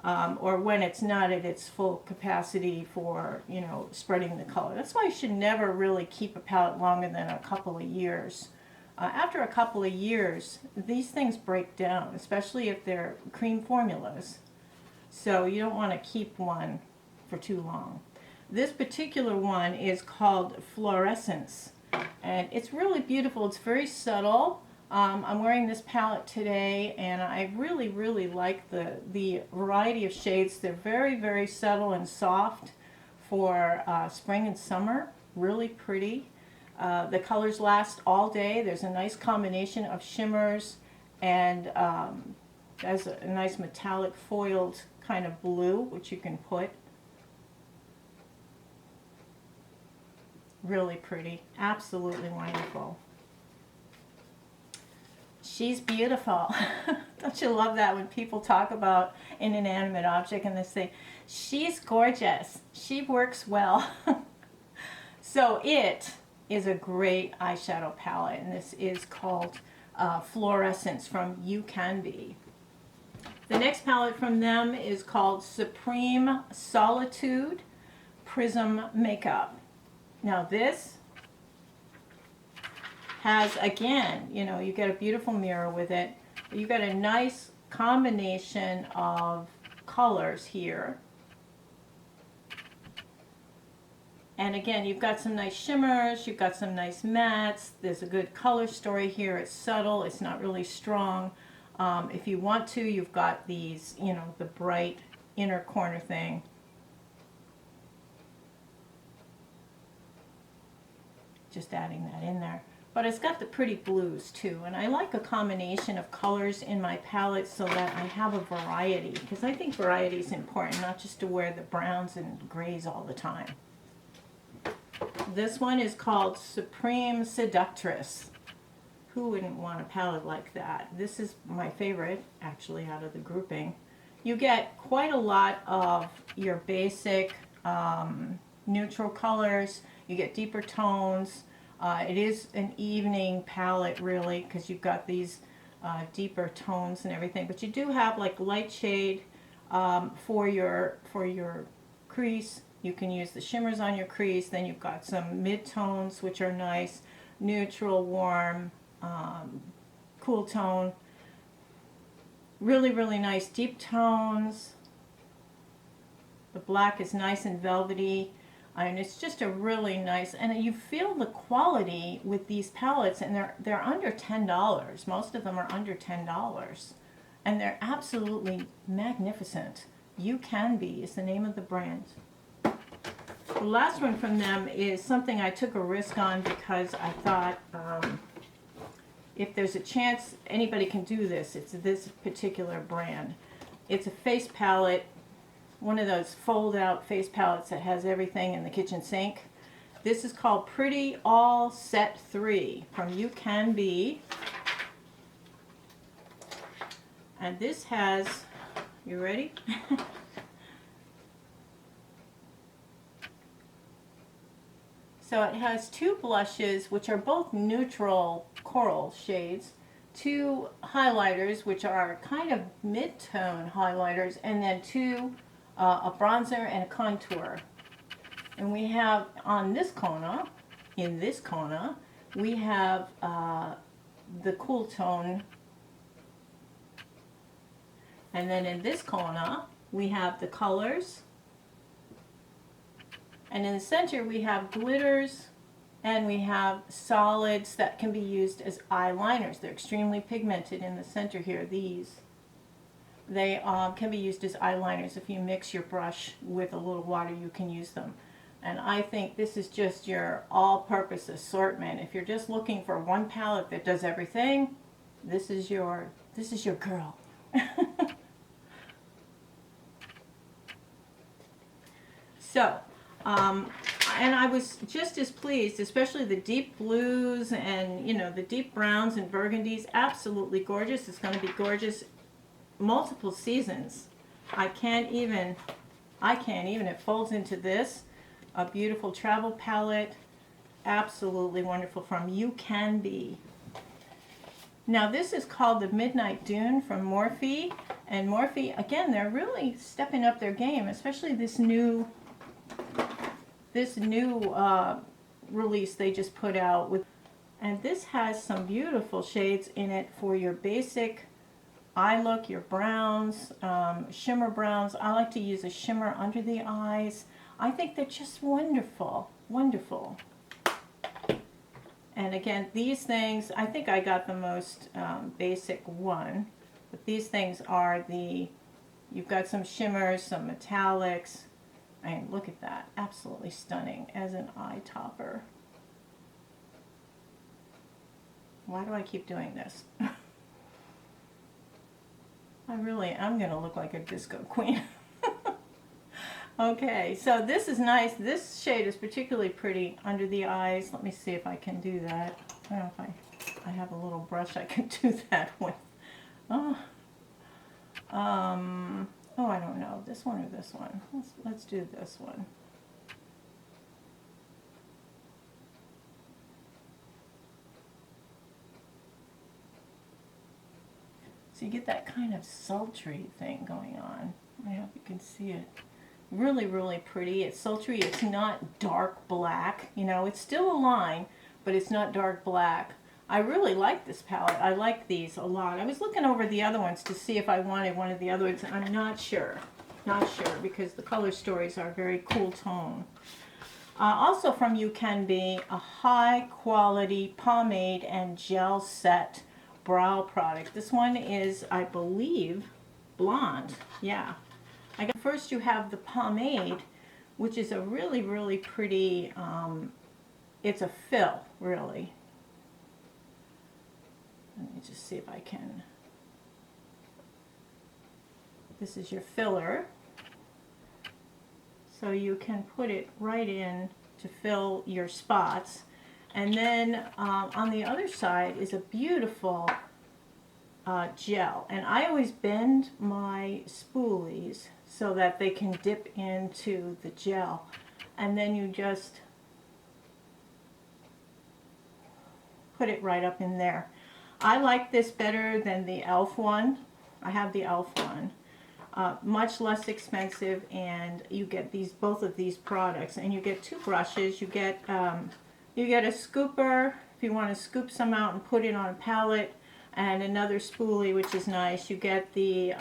or when it's not at its full capacity for, you know, spreading the color. That's why you should never really keep a palette longer than a couple of years. After a couple of years, these things break down, especially if they're cream formulas. So you don't want to keep one for too long. This particular one is called Fluorescence, and it's really beautiful. It's very subtle. I'm wearing this palette today, and I really, really like the variety of shades. They're very, very subtle and soft for spring and summer. Really pretty. The colors last all day. There's a nice combination of shimmers and has a nice metallic foiled kind of blue, which you can put. Really pretty. Absolutely wonderful. She's beautiful. Don't you love that when people talk about an inanimate object and they say, she's gorgeous, she works well. So it is a great eyeshadow palette, and this is called Fluorescence from You Can Be. The next palette from them is called Supreme Solitude Prism Makeup. Now this has, again, you know, you get a beautiful mirror with it. You got a nice combination of colors here. And again, you've got some nice shimmers, you've got some nice mattes. There's a good color story here. It's subtle, it's not really strong. If you want to, you've got these, you know, the bright inner corner thing. Just adding that in there. But it's got the pretty blues too, and I like a combination of colors in my palette so that I have a variety, because I think variety is important, not just to wear the browns and grays all the time. This one is called Supreme Seductress. Who wouldn't want a palette like that? This is my favorite, actually, out of the grouping. You get quite a lot of your basic neutral colors. You get deeper tones. It is an evening palette, really, because you've got these deeper tones and everything. But you do have like light shade for your crease. You can use the shimmers on your crease. Then you've got some mid-tones, which are nice, neutral, warm, cool tone. Really, really nice deep tones. The black is nice and velvety. And it's just a really nice, and you feel the quality with these palettes, and they're under $10. Most of them are under $10, and they're absolutely magnificent. You Can Be is the name of the brand. The last one from them is something I took a risk on because I thought if there's a chance anybody can do this, it's this particular brand. It's a face palette. One of those fold-out face palettes that has everything in the kitchen sink. This is called Pretty All Set 3 from You Can Be. And this has, you ready? So it has two blushes, which are both neutral coral shades, two highlighters, which are kind of mid-tone highlighters, and then a bronzer and a contour. And we have on this corner, in this corner, we have the cool tone. And then in this corner, we have the colors. And in the center, we have glitters, and we have solids that can be used as eyeliners. They're extremely pigmented in the center here, these. They can be used as eyeliners. If you mix your brush with a little water, you can use them. And I think this is just your all-purpose assortment. If you're just looking for one palette that does everything, this is your girl. So, and I was just as pleased, especially the deep blues and, you know, the deep browns and burgundies. Absolutely gorgeous. It's going to be gorgeous multiple seasons. I can't even, it folds into this. A beautiful travel palette. Absolutely wonderful from You Can Be. Now this is called the Midnight Dune from Morphe, and Morphe, again, they're really stepping up their game, especially this new release they just put out with, and this has some beautiful shades in it for your basic eye look, your browns, shimmer browns. I like to use a shimmer under the eyes. I think they're just wonderful, wonderful. And again, these things, I think I got the most basic one, but these things are you've got some shimmers, some metallics. I mean, look at that, absolutely stunning as an eye topper. Why do I keep doing this? I'm gonna look like a disco queen. Okay, so this is nice. This shade is particularly pretty under the eyes. Let me see if I can do that. I don't know if I have a little brush I can do that with. Oh, I don't know. This one or this one? Let's do this one. So you get that kind of sultry thing going on. I hope you can see it. Really, really pretty. It's sultry. It's not dark black. You know, it's still a line, but it's not dark black. I really like this palette. I like these a lot. I was looking over the other ones to see if I wanted one of the other ones. I'm not sure. Not sure, because the color stories are very cool tone. Also from You Can Be, a high quality pomade and gel set brow product. This one is, I believe, blonde. Yeah. First you have the pomade, which is a really, really pretty, it's a fill, really. Let me just see if I can. This is your filler. So you can put it right in to fill your spots. And then on the other side is a beautiful gel. And I always bend my spoolies so that they can dip into the gel. And then you just put it right up in there. I like this better than the e.l.f. one. I have the e.l.f. one. Much less expensive, and you get both of these products, and you get two brushes. You get a scooper if you want to scoop some out and put it on a palette, and another spoolie, which is nice. You get the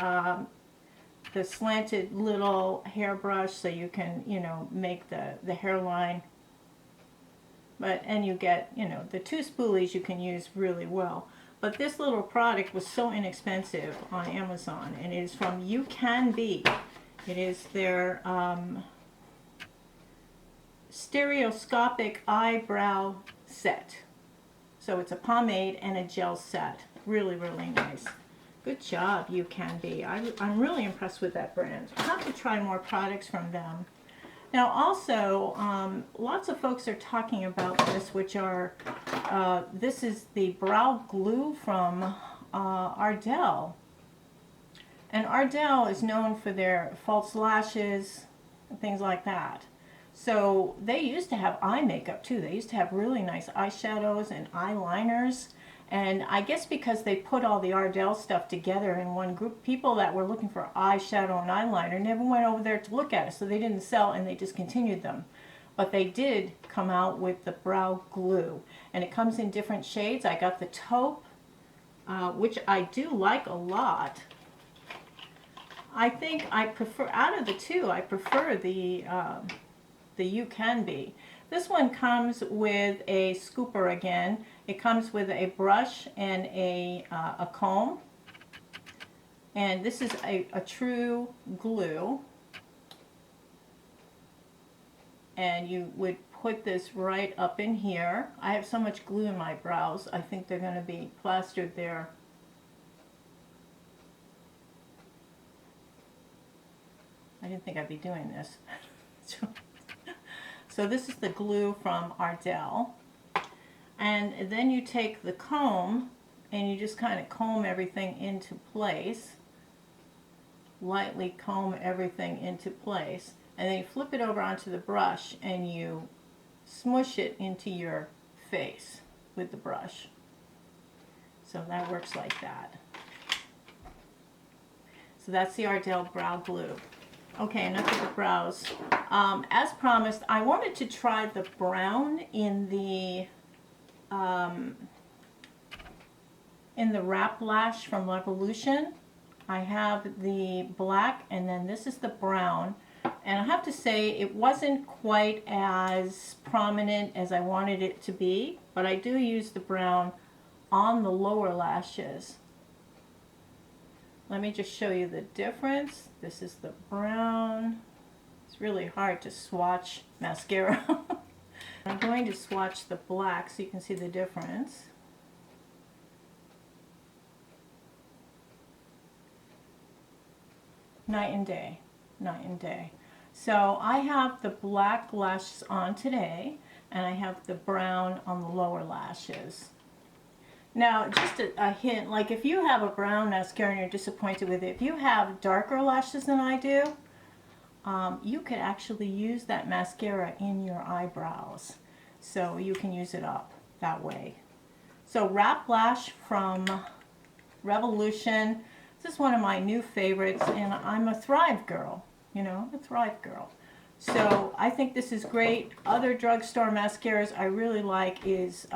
slanted little hairbrush, so you can, you know, make the hairline. And you get, you know, the two spoolies you can use really well. But this little product was so inexpensive on Amazon, and it is from You Can Be. It is their stereoscopic eyebrow set. So it's a pomade and a gel set. Really, really nice. Good job, You Can Be. I'm really impressed with that brand. I'll have to try more products from them. Now also, lots of folks are talking about this, which are, this is the brow glue from Ardell. And Ardell is known for their false lashes and things like that. So they used to have eye makeup too. They used to have really nice eyeshadows and eyeliners. And I guess because they put all the Ardell stuff together in one group, people that were looking for eyeshadow and eyeliner never went over there to look at it, so they didn't sell and they discontinued them. But they did come out with the brow glue, and it comes in different shades. I got the taupe, which I do like a lot. I think I prefer, out of the two, I prefer the You Can Be. This one comes with a scooper again. It comes with a brush and a comb. And this is a true glue. And you would put this right up in here. I have so much glue in my brows, I think they're going to be plastered there. I didn't think I'd be doing this. So this is the glue from Ardell. And then you take the comb and you just kind of comb everything into place. Lightly comb everything into place. And then you flip it over onto the brush and you smush it into your face with the brush. So that works like that. So that's the Ardell Brow Glue. Okay, enough of the brows. As promised, I wanted to try the brown in the wrap lash from Revolution. I have the black, and then this is the brown. And I have to say, it wasn't quite as prominent as I wanted it to be, but I do use the brown on the lower lashes. Let me just show you the difference. This is the brown. It's really hard to swatch mascara. I'm going to swatch the black so you can see the difference. Night and day, night and day. So I have the black lashes on today, and I have the brown on the lower lashes. Now, just a hint, like if you have a brown mascara and you're disappointed with it, if you have darker lashes than I do, you could actually use that mascara in your eyebrows. So you can use it up that way. So Wrap Lash from Revolution. This is one of my new favorites, and I'm a Thrive girl, you know, a Thrive girl. So I think this is great. Other drugstore mascaras I really like is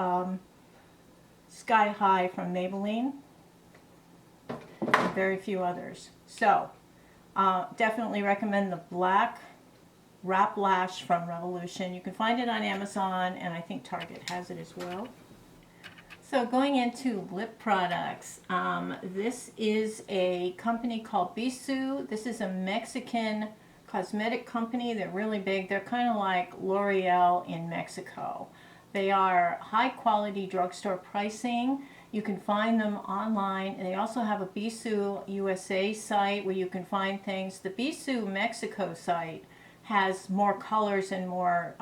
Sky High from Maybelline, and very few others. So definitely recommend the black Wrap Lash from Revolution. You can find it on Amazon, and I think Target has it as well. So going into lip products, this is a company called Bisou. This is a Mexican cosmetic company. They're really big. They're kind of like L'Oreal in Mexico. They are high quality drugstore pricing. You can find them online. They also have a Bisou USA site where you can find things. The Bisou Mexico site has more colors and more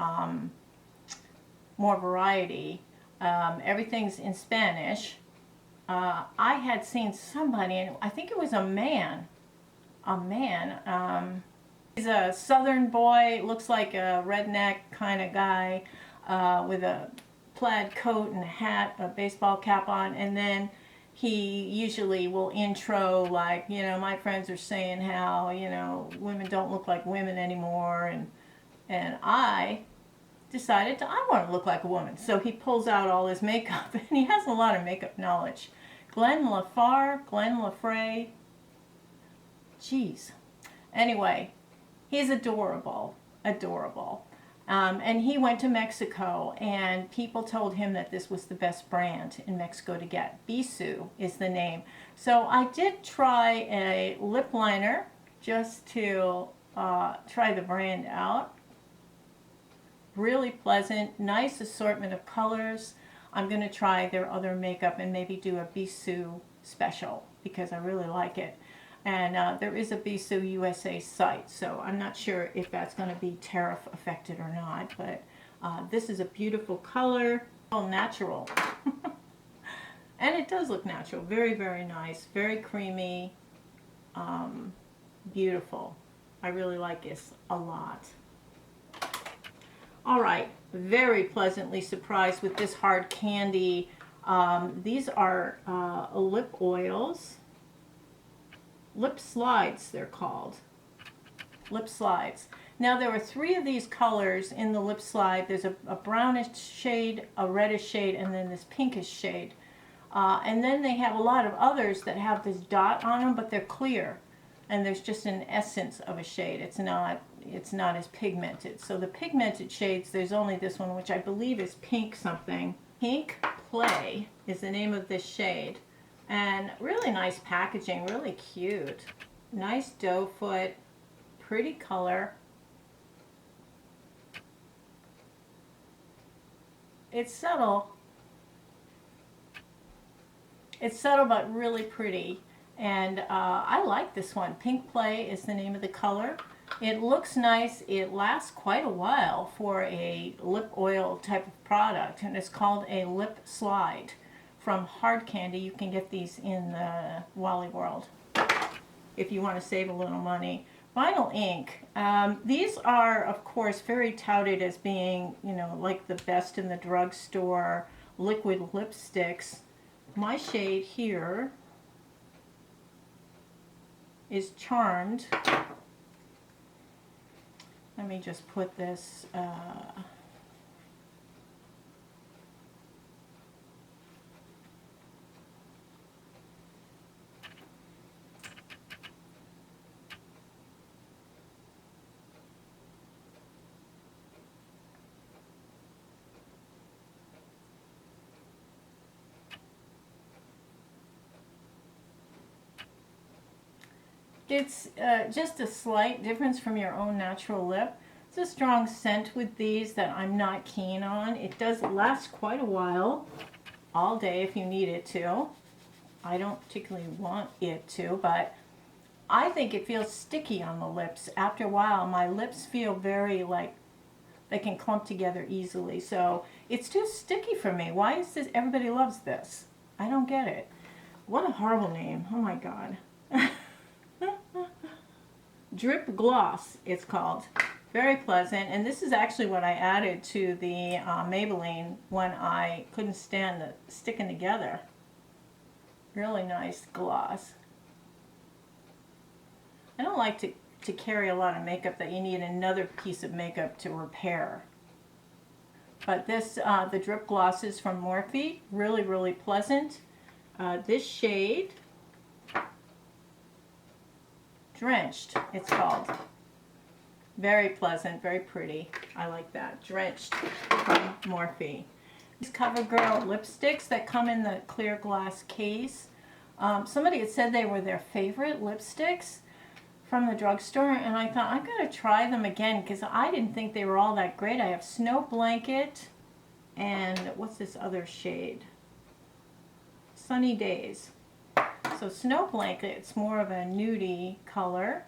variety. Everything's in Spanish. I had seen somebody, and I think it was a man. He's a southern boy, looks like a redneck kind of guy, with a plaid coat and a hat, a baseball cap on, and then he usually will intro like, you know, my friends are saying how, you know, women don't look like women anymore, and I decided I want to look like a woman. So he pulls out all his makeup, and he has a lot of makeup knowledge. Glenn Lafray, jeez. Anyway, he's adorable. And he went to Mexico, and people told him that this was the best brand in Mexico to get. Bisou is the name. So I did try a lip liner just to try the brand out. Really pleasant, nice assortment of colors. I'm going to try their other makeup and maybe do a Bisou special because I really like it. And there is a Bisou USA site, so I'm not sure if that's going to be tariff affected or not, but this is a beautiful color, all natural. And it does look natural, very, very nice, very creamy, beautiful. I really like this a lot. All right, very pleasantly surprised with this hard candy. These are lip oils. Lip slides, they're called. Lip slides. Now there are 3 of these colors in the lip slide. There's a brownish shade, a reddish shade, and then this pinkish shade. And then they have a lot of others that have this dot on them, but they're clear. And there's just an essence of a shade. It's not as pigmented. So the pigmented shades, there's only this one, which I believe is pink something. Pink Play is the name of this shade. And really nice packaging, really cute. Nice doe foot, pretty color. It's subtle. It's subtle but really pretty. And I like this one. Pink Play is the name of the color. It looks nice. It lasts quite a while for a lip oil type of product. And it's called a lip slide. From Hard Candy. You can get these in the Wally World if you want to save a little money. Vinyl ink. These are, of course, very touted as being, you know, like the best in the drugstore liquid lipsticks. my shade here is Charmed. Let me just put this, it's just a slight difference from your own natural lip. It's a strong scent with these that I'm not keen on. It does last quite a while, all day if you need it to. I don't particularly want it to, but I think it feels sticky on the lips. After a while, my lips feel very like they can clump together easily. So it's too sticky for me. Why is this? Everybody loves this. I don't get it. What a horrible name. Oh my God. Drip Gloss, it's called. Very pleasant. And this is actually what I added to the Maybelline when I couldn't stand the sticking together. Really nice gloss. I don't like to carry a lot of makeup that you need another piece of makeup to repair. But this, the Drip Gloss is from Morphe. Really, really pleasant. This shade, Drenched, it's called. Very pleasant, very pretty. I like that. Drenched from Morphe. These CoverGirl lipsticks that come in the clear glass case. Somebody had said they were their favorite lipsticks from the drugstore, and I thought, I'm going to try them again because I didn't think they were all that great. I have Snow Blanket and what's this other shade? Sunny Days. So Snow Blanket, it's more of a nudie color.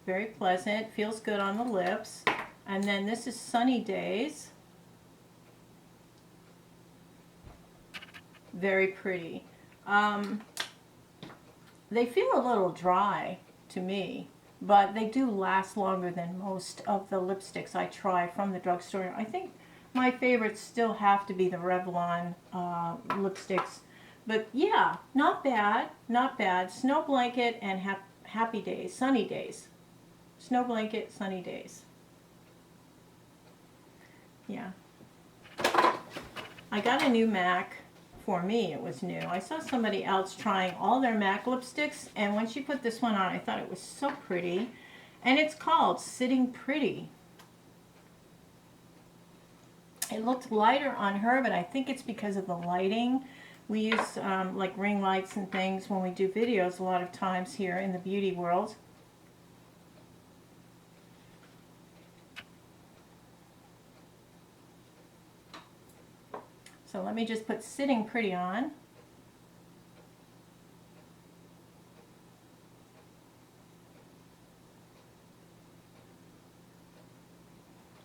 Very pleasant, feels good on the lips. And then this is Sunny Days. Very pretty. They feel a little dry to me, but they do last longer than most of the lipsticks I try from the drugstore. I think my favorites still have to be the Revlon lipsticks. But yeah, not bad, not bad. Snow Blanket and Happy Days, Sunny Days. Snow Blanket, Sunny Days. Yeah. I got a new MAC. For me, it was new. I saw somebody else trying all their MAC lipsticks, and when she put this one on, I thought it was so pretty. And it's called Sitting Pretty. It looked lighter on her, but I think it's because of the lighting. We use like ring lights and things when we do videos a lot of times here in the beauty world. So let me just put Sitting Pretty on.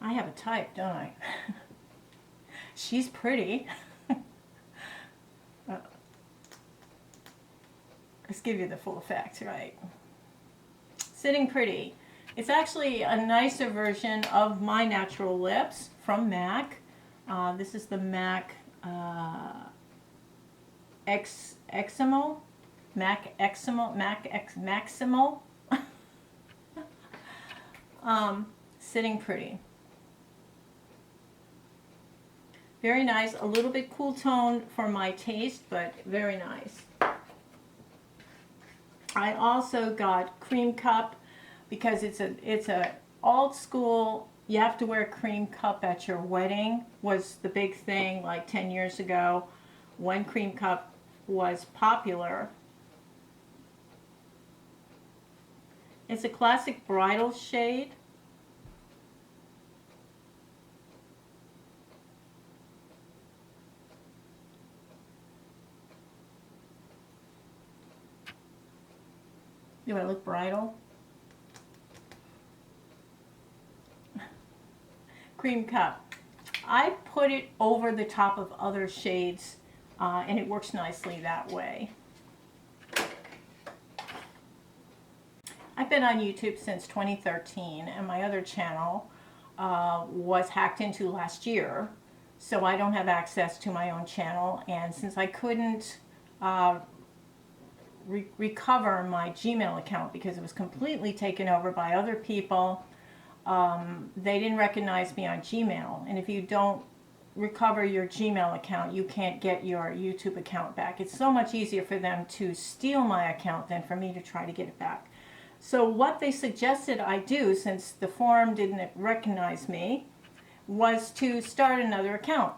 I have a type, don't I? She's pretty. Let's give you the full effect, right? Sitting Pretty. It's actually a nicer version of my natural lips from MAC. This is the MAC Maximal, Sitting Pretty. Very nice, a little bit cool tone for my taste, but very nice. I also got Cream Cup because it's a old school. You have to wear a cream cup at your wedding was the big thing like 10 years ago when Cream Cup was popular. It's a classic bridal shade. Do I look bridal? Cream Cup. I put it over the top of other shades and it works nicely that way. I've been on YouTube since 2013 and my other channel was hacked into last year. so I don't have access to my own channel. And since I couldn't recover my Gmail account because it was completely taken over by other people, they didn't recognize me on Gmail. And if you don't recover your Gmail account, you can't get your YouTube account back. It's so much easier for them to steal my account than for me to try to get it back. So what they suggested I do, since the forum didn't recognize me, was to start another account,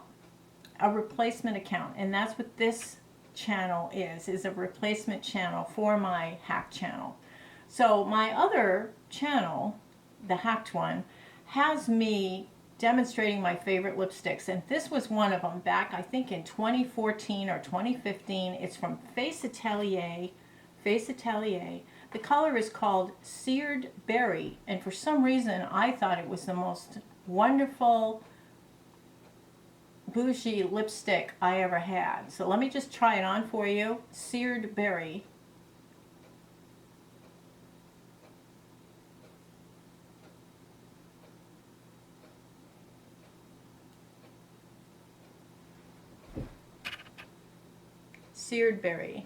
a replacement account. And that's what this channel is a replacement channel for my hack channel. So my other channel, the hacked one, has me demonstrating my favorite lipsticks, and this was one of them back I think in 2014 or 2015. It's from Face Atelier. The color is called Seared Berry, and for some reason I thought it was the most wonderful bougie lipstick I ever had. So let me just try it on for you. Seared Berry. Seared Berry.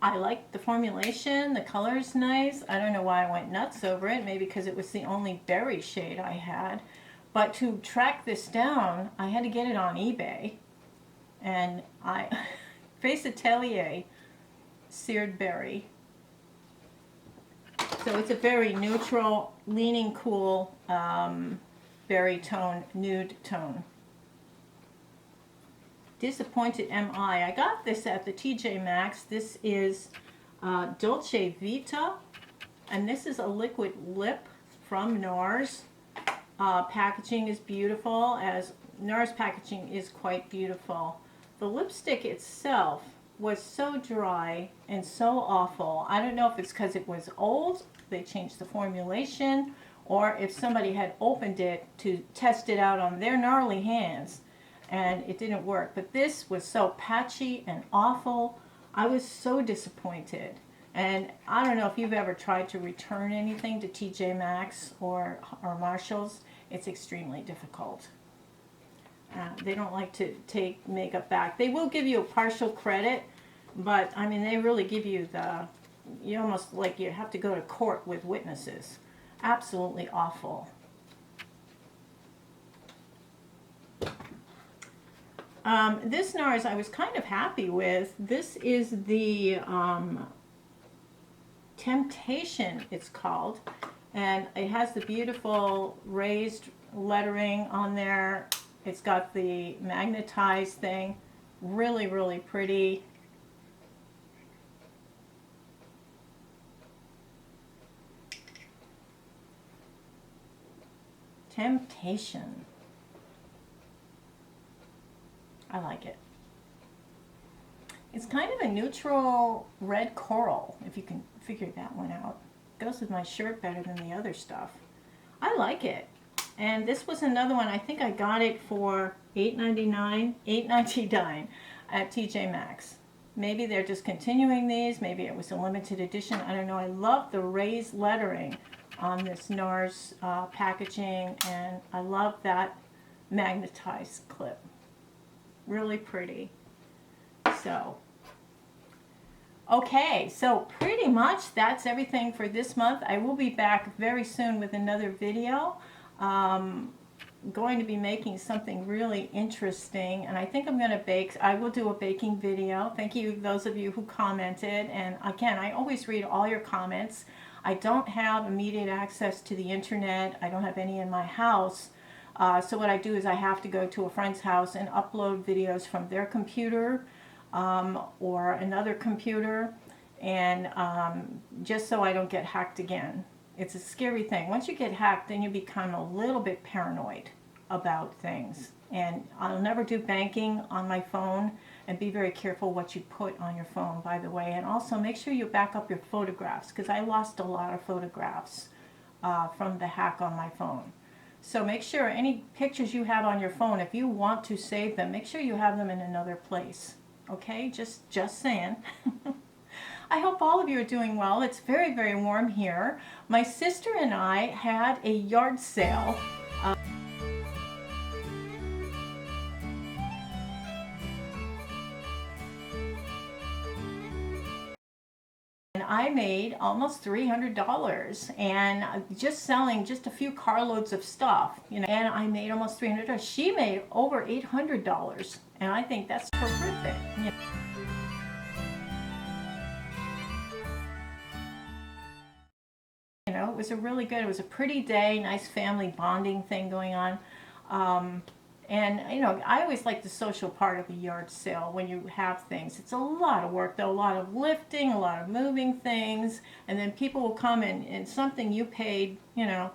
I like the formulation, the color is nice. I don't know why I went nuts over it, maybe because it was the only berry shade I had. But to track this down, I had to get it on eBay. And Face Atelier Seared Berry. So it's a very neutral, leaning cool berry tone, nude tone. Disappointed Am I got this at the TJ Maxx. This is Dolce Vita, and this is a liquid lip from NARS. Packaging is beautiful, as NARS packaging is quite beautiful. The lipstick itself was so dry and so awful. I don't know if it's because it was old, they changed the formulation, or if somebody had opened it to test it out on their gnarly hands and it didn't work. But this was so patchy and awful. I was so disappointed. And I don't know if you've ever tried to return anything to TJ Maxx or Marshall's. It's extremely difficult. They don't like to take makeup back. They will give you a partial credit, but I mean, they really give you you almost like you have to go to court with witnesses. Absolutely awful. This NARS I was kind of happy with. This is the Temptation, it's called, and it has the beautiful raised lettering on there. It's got the magnetized thing. Really, really pretty. Temptation. I like it. It's kind of a neutral red coral, if you can figure that one out. Goes with my shirt better than the other stuff. I like it. And this was another one. I think I got it for $8.99 at TJ Maxx. Maybe they're discontinuing these. Maybe it was a limited edition. I don't know. I love the raised lettering on this NARS packaging, and I love that magnetized clip. Really pretty. So, okay, so pretty much that's everything for this month. I will be back very soon with another video. Going to be making something really interesting, and I think I'm going to bake. I will do a baking video. Thank you, those of you who commented, and again, I always read all your comments. I don't have immediate access to the internet. I don't have any in my house. So what I do is I have to go to a friend's house and upload videos from their computer or another computer, and just so I don't get hacked again. It's a scary thing. Once you get hacked, then you become a little bit paranoid about things. And I'll never do banking on my phone, and be very careful what you put on your phone, by the way. And also make sure you back up your photographs, because I lost a lot of photographs from the hack on my phone. So make sure any pictures you have on your phone, if you want to save them, make sure you have them in another place. Okay? Just saying. I hope all of you are doing well. It's very, very warm here. My sister and I had a yard sale. And I made almost $300, and just selling just a few carloads of stuff, you know, and I made almost $300. She made over $800, and I think that's terrific. You know, it was a really good, it was a pretty day, nice family bonding thing going on. And, you know, I always like the social part of a yard sale when you have things. It's a lot of work, though, a lot of lifting, a lot of moving things, and then people will come and something you paid, you know,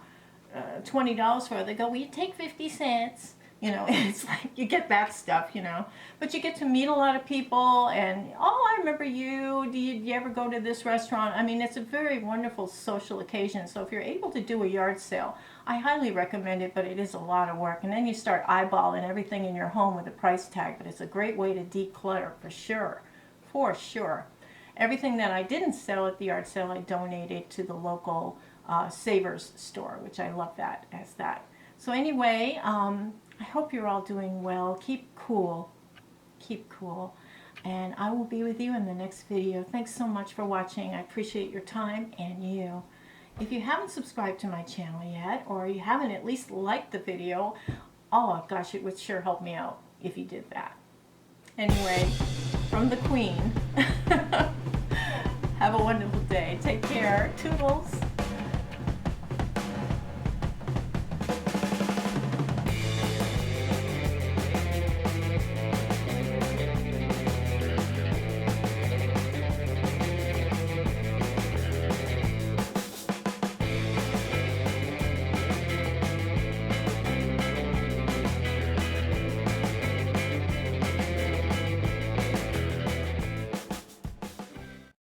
$20 for, they go, well, you take 50 cents. You know, it's like you get that stuff, you know. But you get to meet a lot of people, and, oh, I remember you. Do you ever go to this restaurant? I mean, it's a very wonderful social occasion. So if you're able to do a yard sale, I highly recommend it, but it is a lot of work. And then you start eyeballing everything in your home with a price tag, but it's a great way to declutter, for sure. For sure. Everything that I didn't sell at the yard sale, I donated to the local Savers store, which I love that as that. So anyway, I hope you're all doing well. Keep cool. Keep cool. And I will be with you in the next video. Thanks so much for watching. I appreciate your time and you. If you haven't subscribed to my channel yet, or you haven't at least liked the video, oh gosh, it would sure help me out if you did that. Anyway, from the Queen, have a wonderful day. Take care. Toodles.